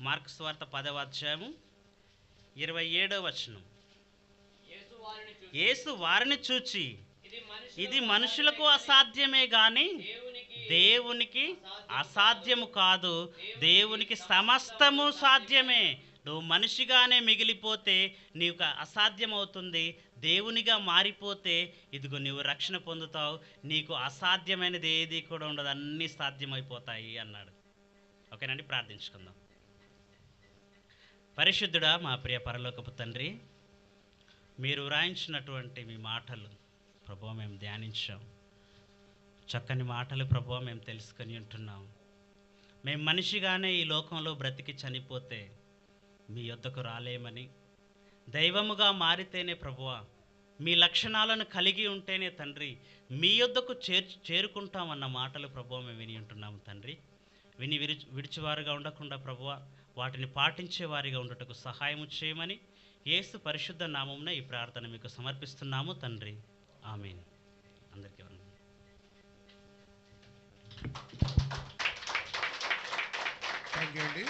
మార్కు సువార్త 10వ అధ్యాయము 27వ వచనం. యేసు వారిని చూచి, ఇది మనుషులకు అసాధ్యమే గాని దేవునికి అసాధ్యము కాదు. దేవునికి సమస్తము సాధ్యమే. నువ్వు మనిషిగానే మిగిలిపోతే నీకు అసాధ్యం అవుతుంది. దేవునిగా మారిపోతే ఇదిగో నువ్వు రక్షణ పొందుతావు. నీకు అసాధ్యమైనది ఏది కూడా ఉండదు, అన్నీ సాధ్యమైపోతాయి అన్నాడు. ఓకేనండి, ప్రార్థించుకుందాం. పరిశుద్ధుడా, మా ప్రియ పరలోకపు తండ్రి, మీరు వ్రాయించినటువంటి మీ మాటలు ప్రభువా మేము ధ్యానించాం. చక్కని మాటలు ప్రభువా మేము తెలుసుకొని ఉంటున్నాం. మేము మనిషిగానే ఈ లోకంలో బ్రతికి చనిపోతే మీ యొద్దకు రాలేమని, దైవముగా మారితేనే ప్రభువా, మీ లక్షణాలను కలిగి ఉంటేనే తండ్రి మీ యొద్దకు చేరుకుంటామన్న మాటలు ప్రభువా మేము విని ఉంటున్నాము తండ్రి. విని విడిచివారుగా ఉండకుండా ప్రభువా వాటిని పాటించే వారిగా ఉండటకు సహాయం చేయమని యేసు పరిశుద్ధ నామమున ఈ ప్రార్థన మీకు సమర్పిస్తున్నాము తండ్రి. ఆమేన్. అందరికీ వందనాలు.
థ్యాంక్ యూ అండి.